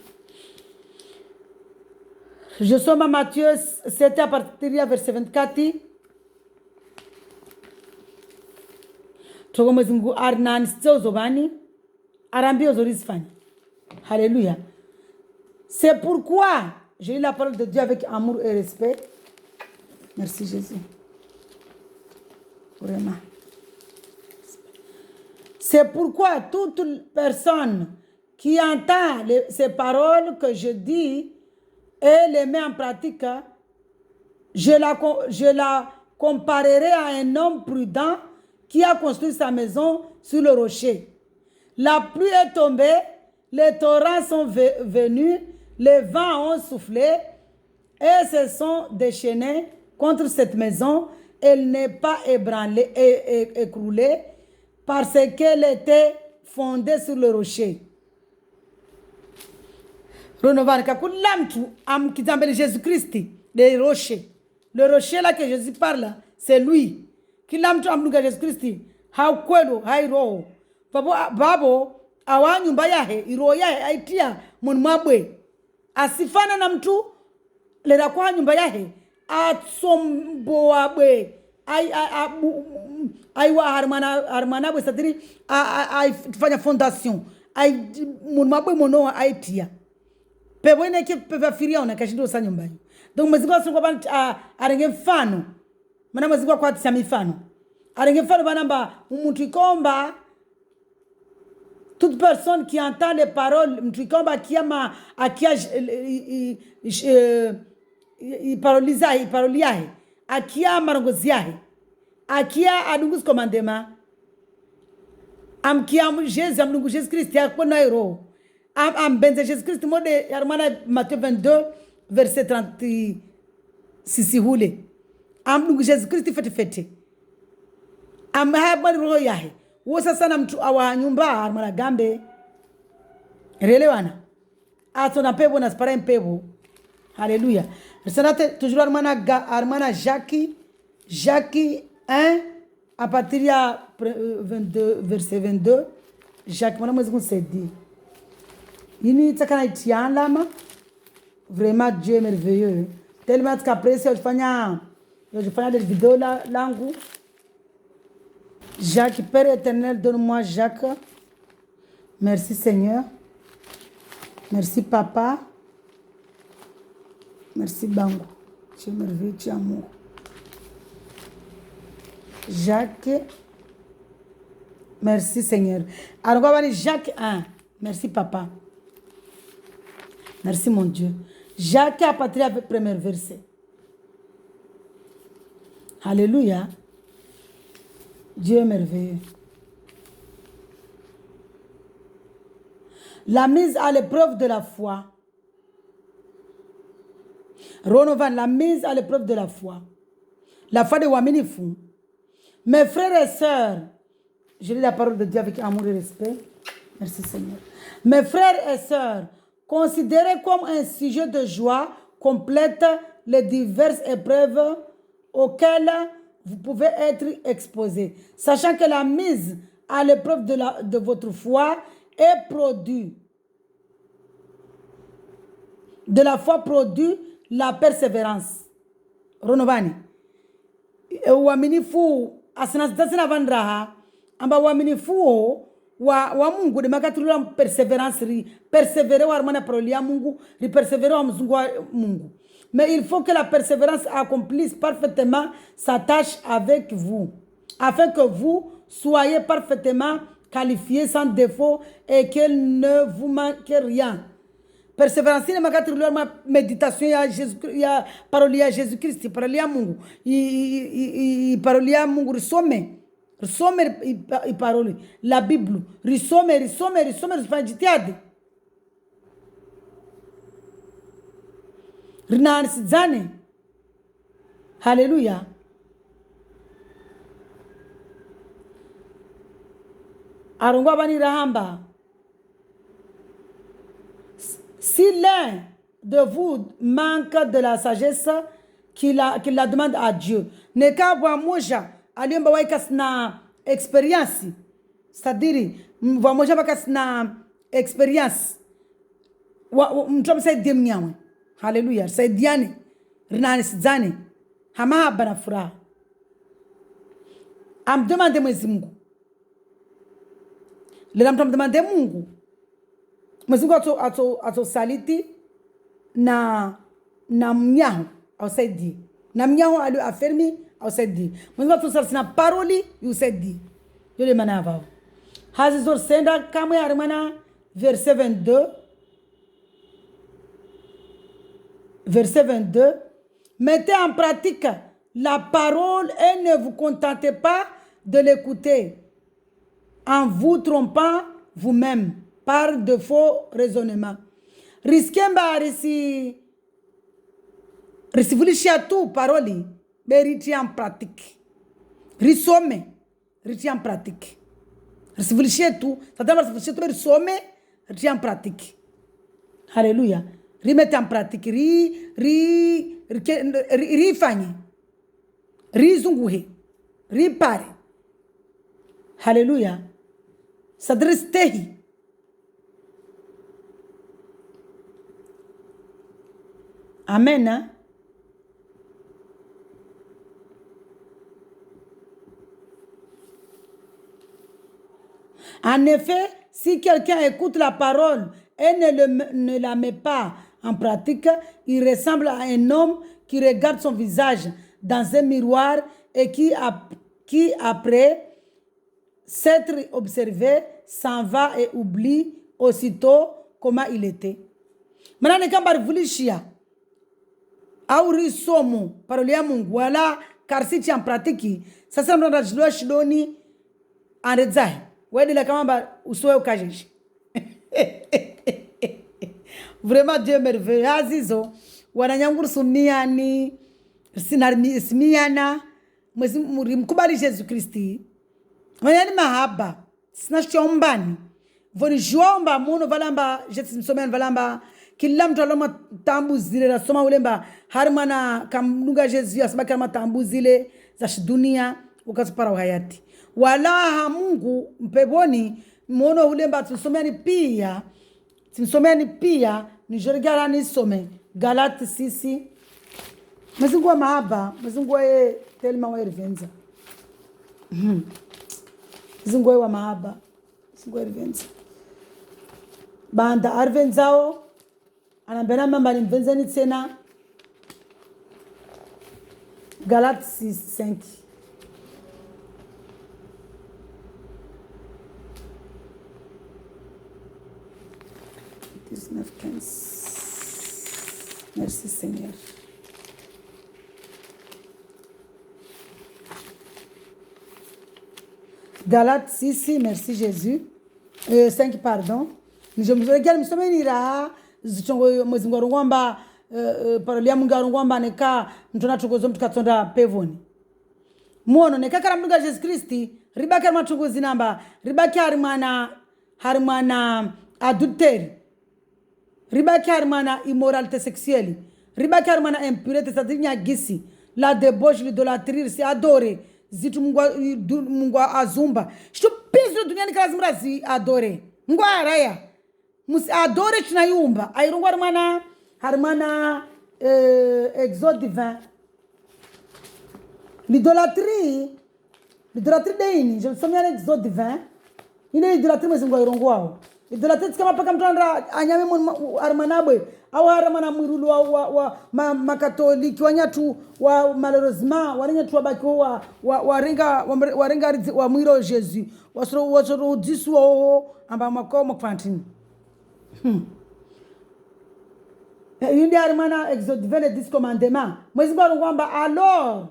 je somme à Matthieu 7 à partir du verset 24 togomwezi Mungu arnani zobani arambio zorizifanya alléluia c'est pourquoi je lis la parole de Dieu avec amour et respect. Merci Jésus. Vraiment. C'est pourquoi toute personne qui entend ces paroles que je dis et les met en pratique, je la comparerai à un homme prudent qui a construit sa maison sur le rocher. La pluie est tombée, les torrents sont venus, les vents ont soufflé et se sont déchaînés contre cette maison. Elle n'est pas ébranlée et écroulée parce qu'elle était fondée sur le rocher. Renovarika kula mtu amkitambele Jésus Christ le rocher là que Jésus parle c'est lui. Kila mtu amluga Jésus Christ haukwelo hairoho babo awa nyumba yahe iro yahe aitia mwanmabwe asifana na mtu lera kwa nyumba yahe atsomboabwe ai wa harmana bwe sadiri ai fanya fondation ai mwanmabwe mono aitia pebwene ke pevafiria ona kashindo sa nyumba hiyo donc maziko soko ban arenge mfano mana maziko kwa tisa mifano arenge mfano banamba umuntu ikomba. Toute personne qui entend les paroles, mtuikomba kiama akia paroliahe, akia marongoziahe, akia adungus commandement, amkia Jésus, amdungu Jésus Christ, ya kwa nairo, benze Jésus Christ, mode yarmana Matthieu 22, verset 36 hule, amdungu Jésus Christ fete, amhabani roho yahe. Wosa sana mtu awa nyumba armana gambe relewana ato na pebo na spara mpebo haleluya sanate toujours armana Jacques 1 à partir ya 22 verset 22 Jacques mwana mwezi kunsedi ini takana itialama vraiment Dieu est merveilleux tellement qu'après je fanya des vidéos langu Jacques, Père éternel, donne-moi Jacques. Merci Seigneur. Merci Papa. Merci Bango. Tu es merveilleux, tu es amour. Jacques. Merci Seigneur. Alors, Jacques 1. Merci Papa. Merci mon Dieu. Jacques a parti avec le premier verset. Alléluia. Dieu est merveilleux. La mise à l'épreuve de la foi. Ronovan, la mise à l'épreuve de la foi. La foi de Waminifu. Mes frères et sœurs, je lis la parole de Dieu avec amour et respect. Merci Seigneur. Mes frères et sœurs, considérez comme un sujet de joie complète les diverses épreuves auxquelles vous pouvez être exposés, sachant que la mise à l'épreuve de votre foi est produit. De la foi produit la persévérance. Ronovani. Waminifu asinasina vandraha amba waminifu wa Mungu de makatulula persévérance ri persévérer wa mana parolia Mungu ri persévérer wa mzungu wa Mungu. Mais il faut que la persévérance accomplisse parfaitement sa tâche avec vous, afin que vous soyez parfaitement qualifiés sans défaut et qu'il ne vous manque rien. Persévérance ne makatulula ma méditation ya Jésus ya parolia Jésus-Christ parolia Mungu i parolia Mungu risome i parole la Bible risome rispanjitiade rinansidzane. Hallelujah. Arongwa bani rahamba. Si l'un de vous manque de la sagesse qu'il la demande à Dieu, ne ka bwa moja aliomba waikas na experience, c'est-à-dire bwa moja bakas na experience mtu msaidie mnyawe. Haleluya. Saidiane rinani sidzane hamahaba na furaha. Amdemande Mwenyezi Mungu. Lela mtu amdemande Mungu. Mwenyezi Mungu atosaliti na mnyaho ausaidie. Na mnyaho alio afirmi ausaidie. Mwenyezi Mungu atosaliti na paroli yusaidie. Yole mana avao. Hazi zor senda kamwe arimana verset 22. Verset 22. Mettez en pratique la parole et ne vous contentez pas de l'écouter en vous trompant vous-même par de faux raisonnements. Risquemba risivulishia tu paroli, mais riti en pratique. Risome, riti en pratique. Risivulishia tu, c'est-à-dire risivulishia tu, risome, riti en pratique. Alléluia. Rimettez en pratique, rifanye, rizunguhe, ripare. Alléluia. Sadristehi. Amen. Hein? En effet, si quelqu'un écoute la parole et ne la met pas en pratique, il ressemble à un homme qui regarde son visage dans un miroir et qui après s'être observé, s'en va et oublie aussitôt comment il était. Maintenant, quand on vulishia, auri somo, parolia Mungu, wala karsiti en pratique, ça sera mranda jilua shidoni anredzahi. Wede la kama usoe ukajeshi. Vraiment Dieu merveilleux. Azizo, wananyanguru sumiani, simiana, mkubali Jésus Christi. Wanyani mahaba, sina shombani. Voni jomba muno valamba, jeti msomeni valamba, kila mtu aloma tambu zile na soma ulemba, harimana kamnunga Jésus asema kama tambu zile za shidunia, ukasupara uhayati. Wala Mungu mpeboni, muno ulemba tumsomeni pia, nijorigara nisome, Galati sisi. Mwezingu wa mahaba, mwezingu wa telima wa erivenza. Mwezingu wa mahaba, mwezingu wa erivenza. Banda arvenzao, anambena mamba nimvenzeni tena, Galates 6, 5. Merci Seigneur. Galates 6, merci Jésus. 5, pardon. Je me regarde, je me nira zichongo mwezi ngorongwamba parolia mungarongwamba neka ntona tukozo mtukatsonda pevoni. Muono neka kala mduga Jesus Christi ribaka matukozi namba ribaka harimana adultère. Ribaki harimana immoralité sexuelle. Ribaki harimana impureté, c'est-à-dire nyagisi, la débauche, l'idolâtrie, c'est adorer. Zitu mungwa azumba. Shtu pisu duniani kala zimrazi adore. Mungwa araya. Musi adore tunayumba. Airungwa harimana exode divin. L'idolâtrie deini, je me souviens de l'exode divin. Il est idolâtrie mais mungwa irongwao. Idolâtrie kama paka mtandra anyame armanabwe au aramana mwirulu wa makatoliki wanyatu wa malheureusement warenga twabaki warenga wa mwiro Jésus wasoro disu amba makoma kwantini Une armana exode les 10 commandements. Moi alors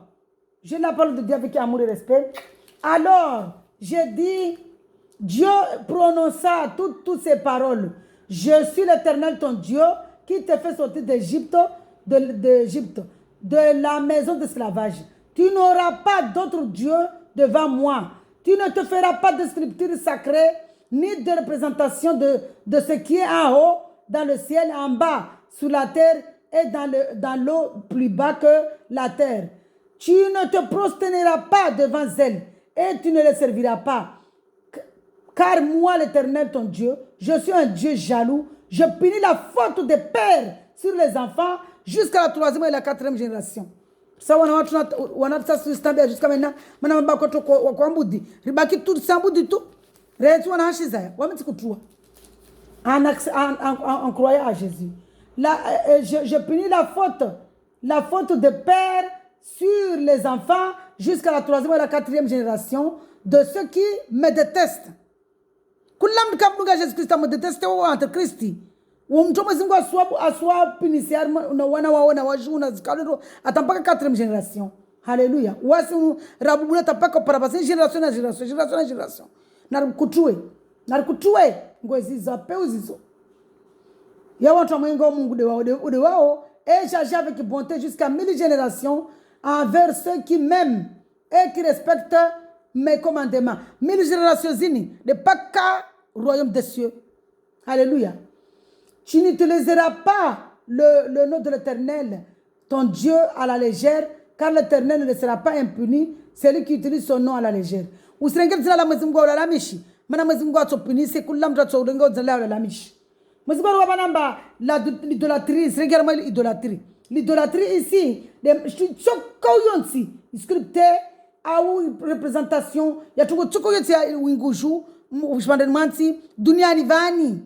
j'ai la parole de Dieu avec amour et respect. Alors j'ai dit, Dieu prononça toutes ces paroles. Je suis l'Éternel ton Dieu qui te fait sortir d'Égypte, de la maison d'esclavage. Tu n'auras pas d'autre Dieu devant moi. Tu ne te feras pas de sculpture sacrée, ni de représentation de ce qui est en haut, dans le ciel, en bas, sous la terre et dans l'eau plus bas que la terre. Tu ne te prosterneras pas devant elles et tu ne les serviras pas. Car moi, l'Éternel, ton Dieu, je suis un Dieu jaloux. Je punis la faute des pères sur les enfants jusqu'à la 3e et la 4e génération. Ça, on a ça jusqu'à maintenant. Maintenant, on a mbudi. Ribaki tout ça mbudi tout. Rétu on a hachizaya. On met kutua. En croyant à Jésus. Je punis la faute des pères sur les enfants jusqu'à la 3e et la 4e génération de ceux qui me détestent. Kulam kabnuga Jésus Christ me déteste au entre Christi. Umtoma zingo aswa pinisiar na wana waona wajuna zikalero atampaka 4e génération. Alléluia. Wasi rabubula tapaka para basi génération na génération. Na kutue ngozi za peuzizo. Ya watu mwengo Mungu de wao et chargé avec bonté jusqu'à 1000 générations envers ceux qui m'aiment et qui respectent mes commandements. 1000 générations zini, de pas qu'à royaume des cieux. Alléluia. Tu n'utiliseras pas le nom de l'Éternel, ton Dieu, à la légère, car l'Éternel ne sera pas impuni, celui qui utilise son nom à la légère. Ou si l'engel la mazimgo la mishi, mana mazimgo to puni se kulam to tsorengo la mishi. Mazimgo wa banamba l'idolâtrie, c'est également l'idolâtrie. L'idolâtrie ici, des chokayonsi, scripté au représentation ya tuko yote ya winguju ushpandeni mwansi duniani vani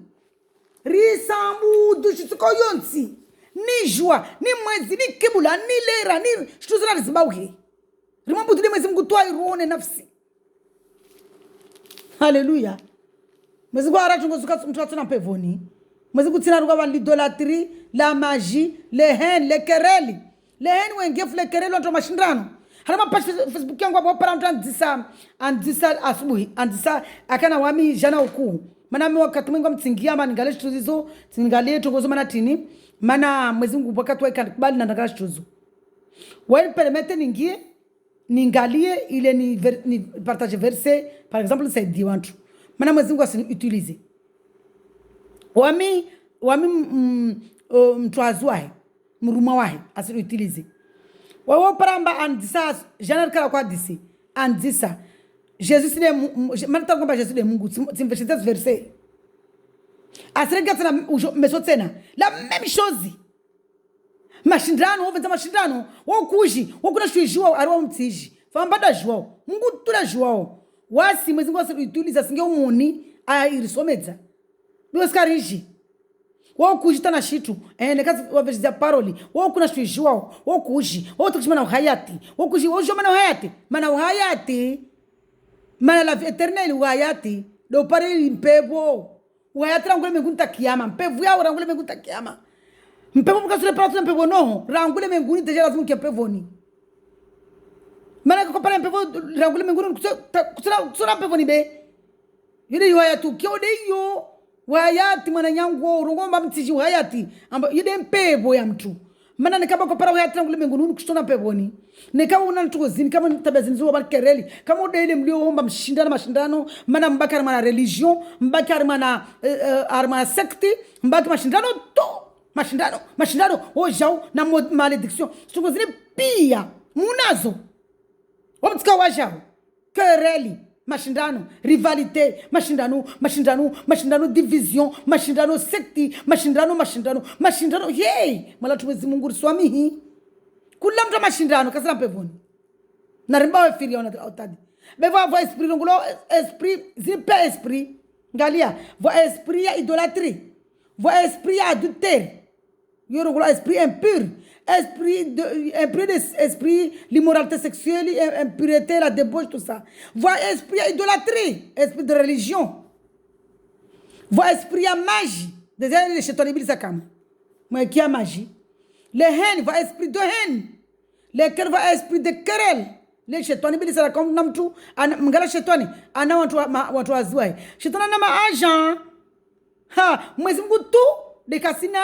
risambu dushituko yonsi ni jua ni mwezi ni kibula ni lera ni shituzana rizibauke rimambu tuli mwezi mkutwa iruone nafsi. Haleluya. Mwezi kwa arachu ngozuka mtuatuna pevoni mwezi kutina ruka l'idolâtrie, la magie, les haines, les querelles. Les haines wengefu les querelles watu mashindano. Harama page Facebook yangu hapo para mtu andisa asubuhi andisa akana wami jana uku mana mimi wakati mwingi mtsingia ama ningale shituzo tingalie tokozo mana tini mana mwezi Mungu wakati weka kubali na ndagala shituzo wale permette ningalie ile ni partage verset par exemple c'est dit wantu mana mwezi Mungu asini utiliser wami mtu azwae mruma wahi asini utiliser wawo paramba andisa janar kala kwa disi andisa Jesus de manta kwamba Jesus de Mungu timveshite verset asrenga tena mesotena la même chose mashindano ovenza mashindano wokuji wokuna shujua arwa mtiji fambada jwao Mungu tula jwao wasi mwezi Mungu asituliza singe umuni airisomedza bioskariji wao kujita na shitu nekazi wavezia paroli wao kuna shujua wao kuji wao tukishimana uhayati wao kuji wao shomana uhayati mana la vie éternelle uhayati do pare mpevo uhayati rangule mengunta kiama mpevu yao rangule mengunta kiama mpevo mkasule para mpevo no rangule menguni deja lazima mpevo ni mana kwa pare mpevo rangule menguni kusura mpevo ni be yule uhayati kiode yo wayati mwana nyangu urungomba mtiji wayati amba yide mpevo ya mtu mana nikaba kwa para wayati ngule mengunu kustona pevoni nikaba unantukozini kama tabazini zo barkereli kama udaile mlio omba mashindano mana mbakar mana religion mbakar mana arma secte mbakar mashindano ojao na malediction tukozini pia munazo wamtika wajao kereli mashindano rivalité mashindano division mashindano secte mashindano hey mala tumezi Mungu swamihi kula mtu mashindano kasana pevoni na rimba wa firia ona otadi beva va esprit longulo esprit zipe esprit ngalia va esprit ya idolâtrie va esprit ya adultère yoro esprit impur esprit l'immoralité sexuelle, impureté, la débauche, tout ça. Voilà esprit idolâtrie, esprit de religion. Voilà esprit à magie. Déjà, les chétons, ils disent comme moi qui a magie. Les haines, voilà esprit de haine. Les cœurs, voilà esprit de querelle. Les chétons, ils disent comme nam tout. Mgala chétoni, ana watu wazwai. Chétoni na ma agent. Ha, mwezi mgu tout de kasina.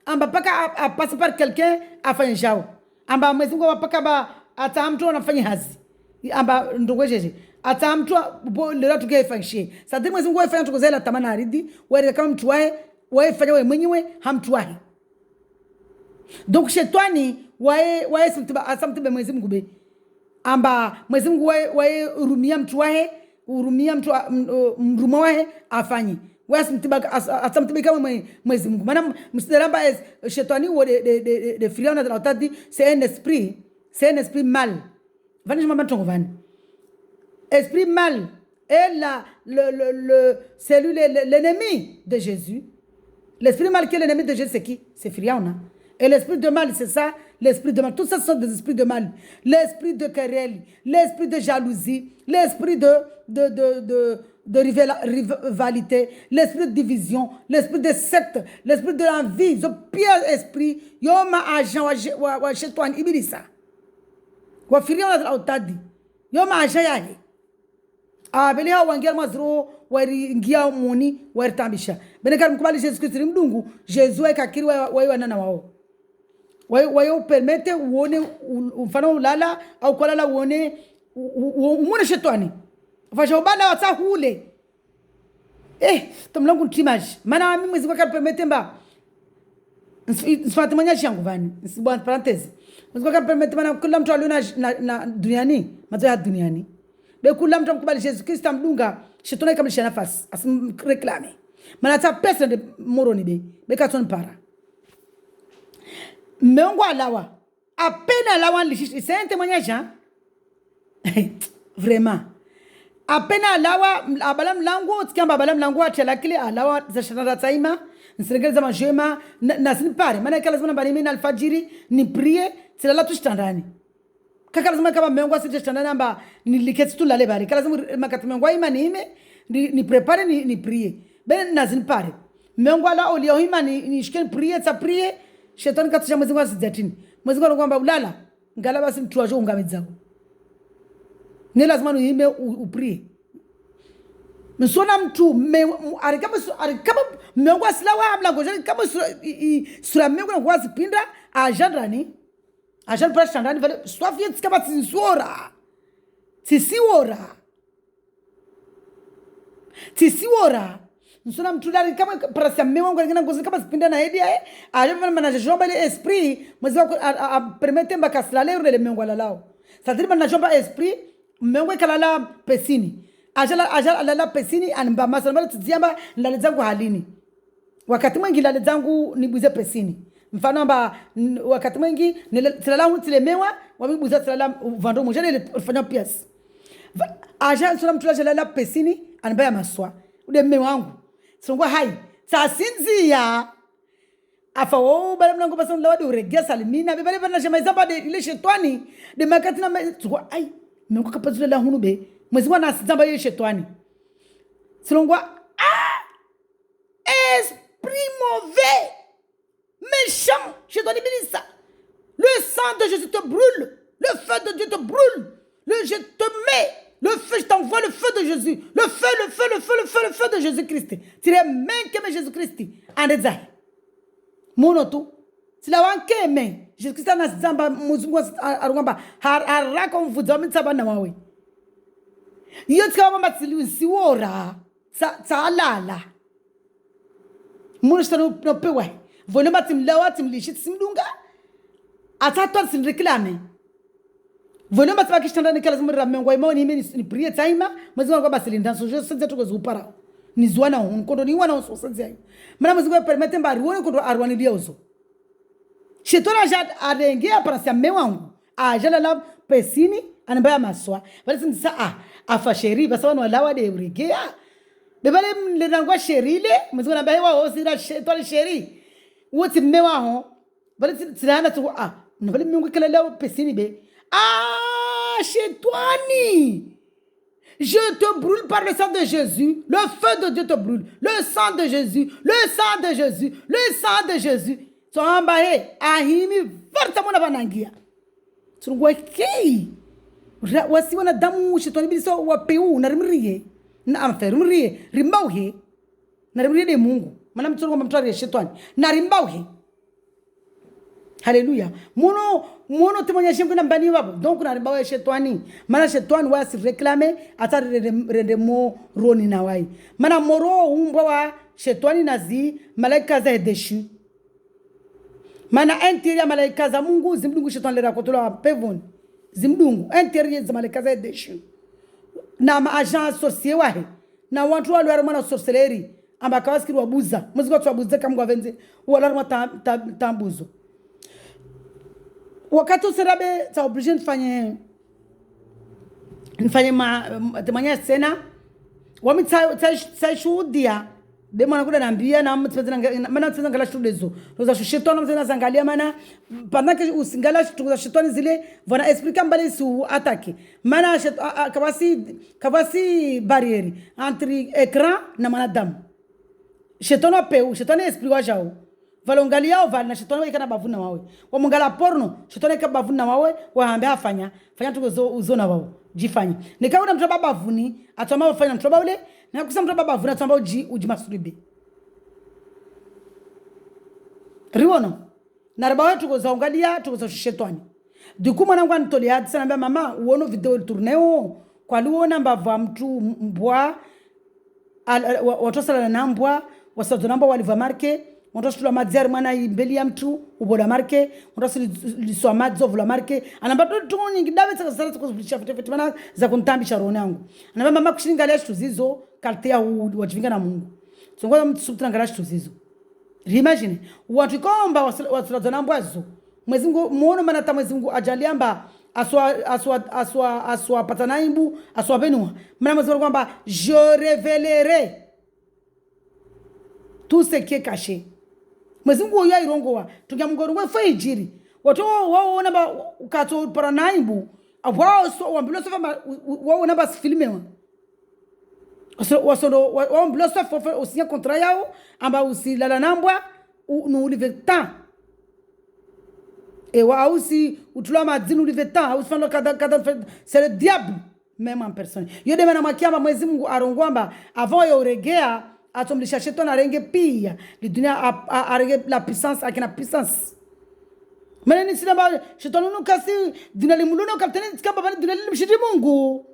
Amba paka a passe par quelqu'un afanye jao amba mwezi ngo paka ba ata mtu anafanya hazi amba ndongojeje ata mtu leo tukae fanshi sasa mwezi ngo afanya tukozela tamana aridi wewe kama mtu wae fanya wewe mwenyewe hamtu wae donc shetani wae simtiba asamtiba mwezi Mungu be amba mwezi Mungu wae urumia mtu wae urumia mtu mruma wae afanye wasi mtiba asamtiba kama mwezi Mungu maana msidaramba shetani wo de filiona de l'autorité c'est un esprit mal vani mama tongo vani esprit mal est c'est lui l'ennemi de Jésus. L'esprit mal qui est l'ennemi de Jésus c'est qui? C'est Filiona. Et l'esprit de mal, c'est ça, l'esprit de mal. Tout ça sont des esprits de mal. L'esprit de querelle, l'esprit de jalousie, l'esprit de rivalité, l'esprit de division, l'esprit de secte, l'esprit de l'envie, le pire esprit. Yoma agent wa chetouan ibilisa. Wa Filiona de l'autadi. Yoma agent yahi. Abeli hao wangia mazro wari ngia muni wari tambisha. Benekari mkubali Jésus Christ mdungu. Jésus kakiri wa nana wao. Wayo permete uone mfano ulala au kulala uone umone shetani. Fasha ubala wata hule. Tumlangu ntimaji. Maana mimi mwezi kwa permete mba. Nsifati manya shangu vani. Nsibwa parenthèse. Mwezi kwa permete maana kila mtu aliona na duniani, mazo ya duniani. Be kula mtu mkubali Yesu Kristo mdunga shetani kama nafasi asimreklame maana ta pesa de moroni be katon para mengo alawa apena alawa lishishi sente mwenyeja vraiment apena alawa abala mlango tikamba abala mlango atela kile alawa za shetani taima nsiregeleza majema na sinipare maana kala lazima bani mimi alfajiri ni prier tilala tushtandani kaka lazima kama mengo asitestana namba niliketi tu lale bari kala lazima makati mengo imani ime ni prepare ni prier ben nazin pare mengo ala olio imani ni shiken prier ta prier shetani katisha mwezi wa 13 mwezi wa kwamba ulala ngala basi mtu ajo ungamedzao ni lazima uime uprier msona mtu arikama mengo aslawa amla goje kama sura mengo na kwazi pinda ajandrani Ajan para chandani vale sua filha disse que vai tisiora nsona mtulari kama para se meu wangu ngina ngozi kama sipinda na hedi aje mana jomba ile esprit mwezi a permete mbaka slalero le mengo lalao sadiri mana jomba esprit mengo kalala pesini ajala la pesini anamba masala tsiamba ndale zangu halini wakati mwingi ndale zangu nibuze pesini mfano amba wakati mwingi tilala tilemewa wamibuza tilala vando moja ile ufanya pias aja sura mtulaje la pesini anabaya maswa ude mme wangu songwa hai sasinzia afa o bale mlango basa lawadi uregea salimina be bale bana shema izamba de ile shetani de makati na tuwa ai mko kapazula la hunu be mwezi wana zamba ile shetani silongwa esprit mauvais méchant shetani bilisa le sang de Jésus te brûle le feu de Dieu te brûle je te mets le feu, je t'envoie le feu de Jésus. Le feu de Jésus-Christ. Tu es même que Jésus-Christ. Andezai. Monotu. Si la wanke me. Jésus-Christ na zamba muzungu arungamba haraka mvuza mitsaba na mawe. Iyo tsika mama siwora. Tsalala. Mono no pewa. Vole matim lawa tim lishit simdunga. Atator sin reclame. Vole matba kishitanda nikala zimra mengwa imoni ni priye taima mazima kwa basili ndanso je senza tuko para ni zwana unkondo ni wana so senza ayi mana mazima permete mbari wone kondo arwani liozo shetona jad arengea para sia mewangu ajala la pesini anambaya maswa bali sinza afa sheri basawana lawa de urigea de bale mlenangwa sherile mazima nambaya wa osira shetona sheri woti mewa ho bali sinana tu nabali mengu kala lawa pesini be Chetouani, je te brûle par le sang de Jésus. Le feu de Dieu te brûle. Le sang de Jésus. Le sang de Jésus. Le sang de Jésus. Sombaye ahimi varta mona banangia. Tungwa kei. Wasi wana damu chetouani biso wa peu na rimriye. Na amfer rimriye rimbauhe. Na rimriye de Mungu. Mana mtoro mtari chetouani. Na rimbauhe. Hallelujah. Mono temonya shimku na mbani wabo. Donc na ribawa shetwani. Mana shetwani wasi reklame ata rende mo roni na wai. Mana moro umbwa wa shetwani nazi malaika za edeshu. Mana interior malaika za Mungu zimdungu shetwani lera kotola wa pevon. Zimdungu interior za malaika za edeshu. Na ma agent associé wahe. Na wantu wa luaru mana sorceleri. Amba kawaskiri wabuza. Muziko tuwabuza kamgwa venze. Uwalaru ma tambuzo. Wakati usirabe ta obligé nifanye temanya sena wami ta shuhudia de mwana kuda naambia na maana tena ngala shuhudezo za shetani mzee zangalia maana pendant que usingala tuza shetani zile vona expliquer mbali su attaque maana kabasi barrière entre écran na manadamu shetani apeu shetani esprit wa jao valongalia oval na shetani weka na bavuna wawe wamungala porno shetani weka bavuna wawe waambia fanya tuko uzona wao jifanye nikaona mtu babavuni atoma wafanya mtu babule na kusema mtu babavuni atoma uji masuribe riwono na rabawe tuko zaangalia tuko za shetani duku mwanangu anitolia hadi sana mama uone video tourneo kwa luona mbava mtu mbwa watosala na mbwa wasazo namba waliva marke Montosula madzar mana imbeli ya mtu ubola marke montosuli liswa madzo vula marke anamba tu nyingi dawe tsaka kuzibilisha fete mana za kuntambisha roho yangu anamba mama kushinga leo tuzizo kaltea wajivinga na Mungu songoza mtu subtra ngala tuzizo imagine watu komba wasula nambwazo mwezi Mungu muone mana ta mwezi Mungu ajaliamba aswa patanaimbu aswa benua mana mwezi kwamba je révélerai tout ce qui est caché. Mwezi Mungu ya irongowa tungamngorwe fa ijiri watu wao namba ukato paranaimbu wao so wambilo so wao namba filmewa wao mbilo so fo usinya contrat yao amba usilala nambwa no uliveta et wa aussi utula madzini uliveta usifanya kada c'est le diable même en personne yo demana makiamba mwezi Mungu arongwamba avant yo regea atomlisha shetani arenge pia li dunia arenge la puissance akina puissance maneni sina ba shetani nukasi dunia limuluna kapteni tikamba bali dunia limshidi Mungu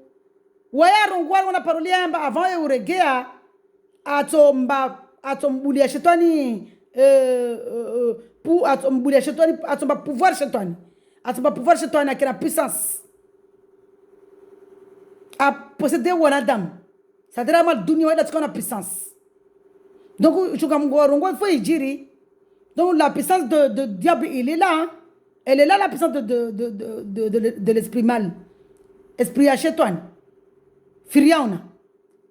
waya rongwa wana parolia amba avant ya uregea atombulia shetani atombulia shetani atomba pouvoir shetani akina puissance a posséder wanadamu c'est-à-dire mal dunia wada tikona puissance. Donc, donc la puissance de diable, il est là. Hein? Elle est là, la puissance de l'esprit mal. Esprit achetouane. Firiauna.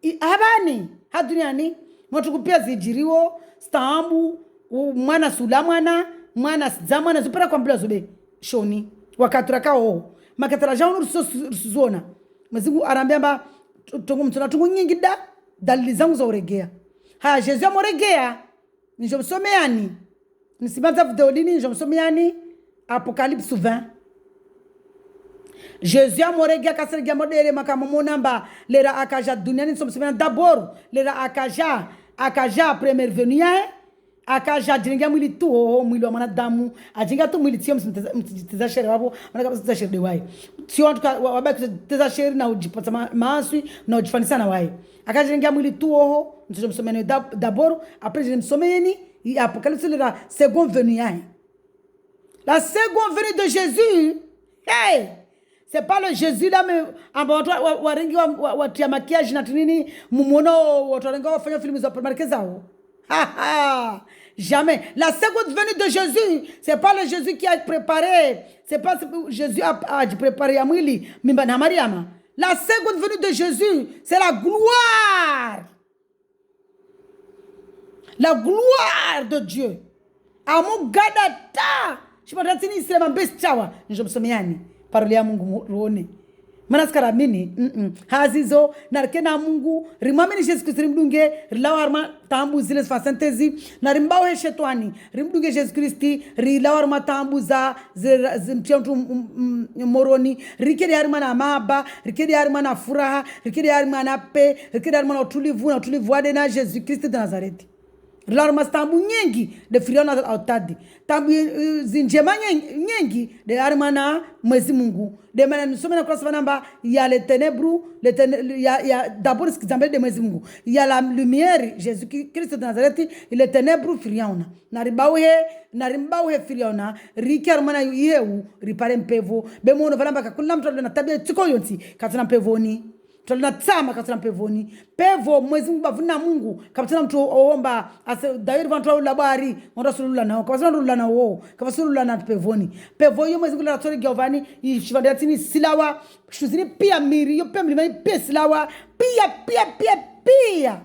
Habani. Haduniani. Mwachukupia zijiriwo. Stambu. mwana sula mwana sidza mwana zopera kwambula zobe shoni wakatura kao makatara jaunu rusuzona Mwenyezi Mungu arambia mba tungu nyingi dalili zangu za uregea haya Yesu amoregea nijomsomeani nisibanza videolini nijomsomeani Apocalypse 20 Jésus amoregea kasirgia modere makamomona mba lera akaja duniani nsomsomeana d'abord lera akaja première venue yae akaja jinga mwili tu mwili wa mwanadamu ajinga tu mwili tio mtitiza shere wapo wanaka mtitiza shere wai tio wabaki mtitiza shere na ujipata maaswi na ujifanisa na wai akaja jinga mwili tu mtitiza msomeni d'abord après je msomeni Apocalypse la seconde venue yae la seconde venue de Jésus hey c'est pas le Jésus là mais ambao warengi watia makiage na tinini mumuono watu warengi wafanya filmu za supermarket zao jamais la seconde venue de Jésus c'est pas le Jésus qui a préparé c'est pas Jésus a préparé à mwili mimba na Mariama la seconde venue de Jésus c'est la gloire de Dieu amugadata shibadatini sema bestawa njomsomeani parole ya Mungu ruone manaskara mini hazizo narkena Mungu rimamini Yesu Kristo rimdunge rilawarma tambu zile fa synthèse na rimbawe shetani rimdunge Yesu Kristo rilawarma tambu za mtu moroni rikedi harima na maba rikedi harima na furaha rikedi harima na pe rikedi harima na utulivu ade na Yesu Kristo de Nazareti rilawarma tambu nyingi de firiona autadi tambu zinjema nyingi de harima na Mwenyezi Mungu de maana nisome na kurasa namba ya le ténèbres ya d'abord ce qu'ils appellent de Mwenyezi Mungu ya la lumière Jésus Christ de Nazareth ile ténèbres firiona na rimbauhe firiona rikarmana yeu ripare mpevo bemono valamba kakula mtu na tabia tiko yonti katana mpevoni tulina tsama katana mpevoni pevo Mwenyezi Mungu bavuna Mungu kapatana mtu oomba dairi vantu wa labari wanda sulula nao kapatana sulula nao kapatana na pevoni pevo yo Mwenyezi Mungu la tori Giovanni ishivandatini silawa shuzini pia miri yo pia mlimani pia silawa pia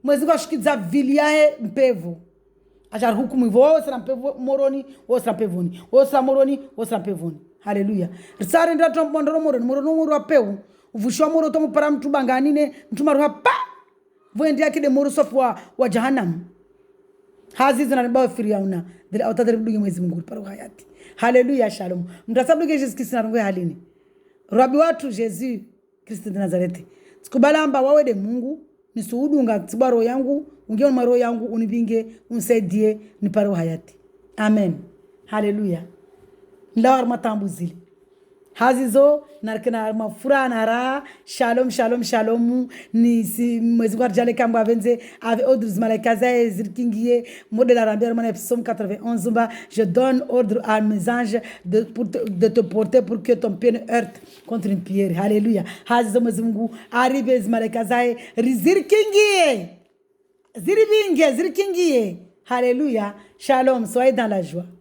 Mwenyezi Mungu ashikiza viliae mpevo ajar hukumu hivyo sana mpevo moroni osra pevoni osra moroni osra pevoni haleluya risare ndato mondoro moroni apeu uvushwa moro tomu para mtu banganine mtu maruha pa voendi yake de moro sofwa wa jahannam hazizi na ribawa firiauna dili autadari mdungi Mwenyezi Mungu para hayati haleluya shalom mtasabluge Yesu Kristo na rungu halini rabi watu Yesu Kristo de Nazareti sikubalamba wawe de Mungu nisuudunga tibaro yangu ungiona maro yangu univinge unsaidie ni para hayati amen haleluya ndawar matambu zili hazizo narkena mafura nara shalom ni si Mwenyezi Mungu arjale kamba venze avec ordre malaika za zirkingie modèle arambia mana psalm 91 ba je donne ordre à mes anges de te porter pour que ton pied ne heurte contre une pierre haleluya hazizo Mwenyezi Mungu aribe malaika za zirkingie haleluya shalom soyez dans la joie.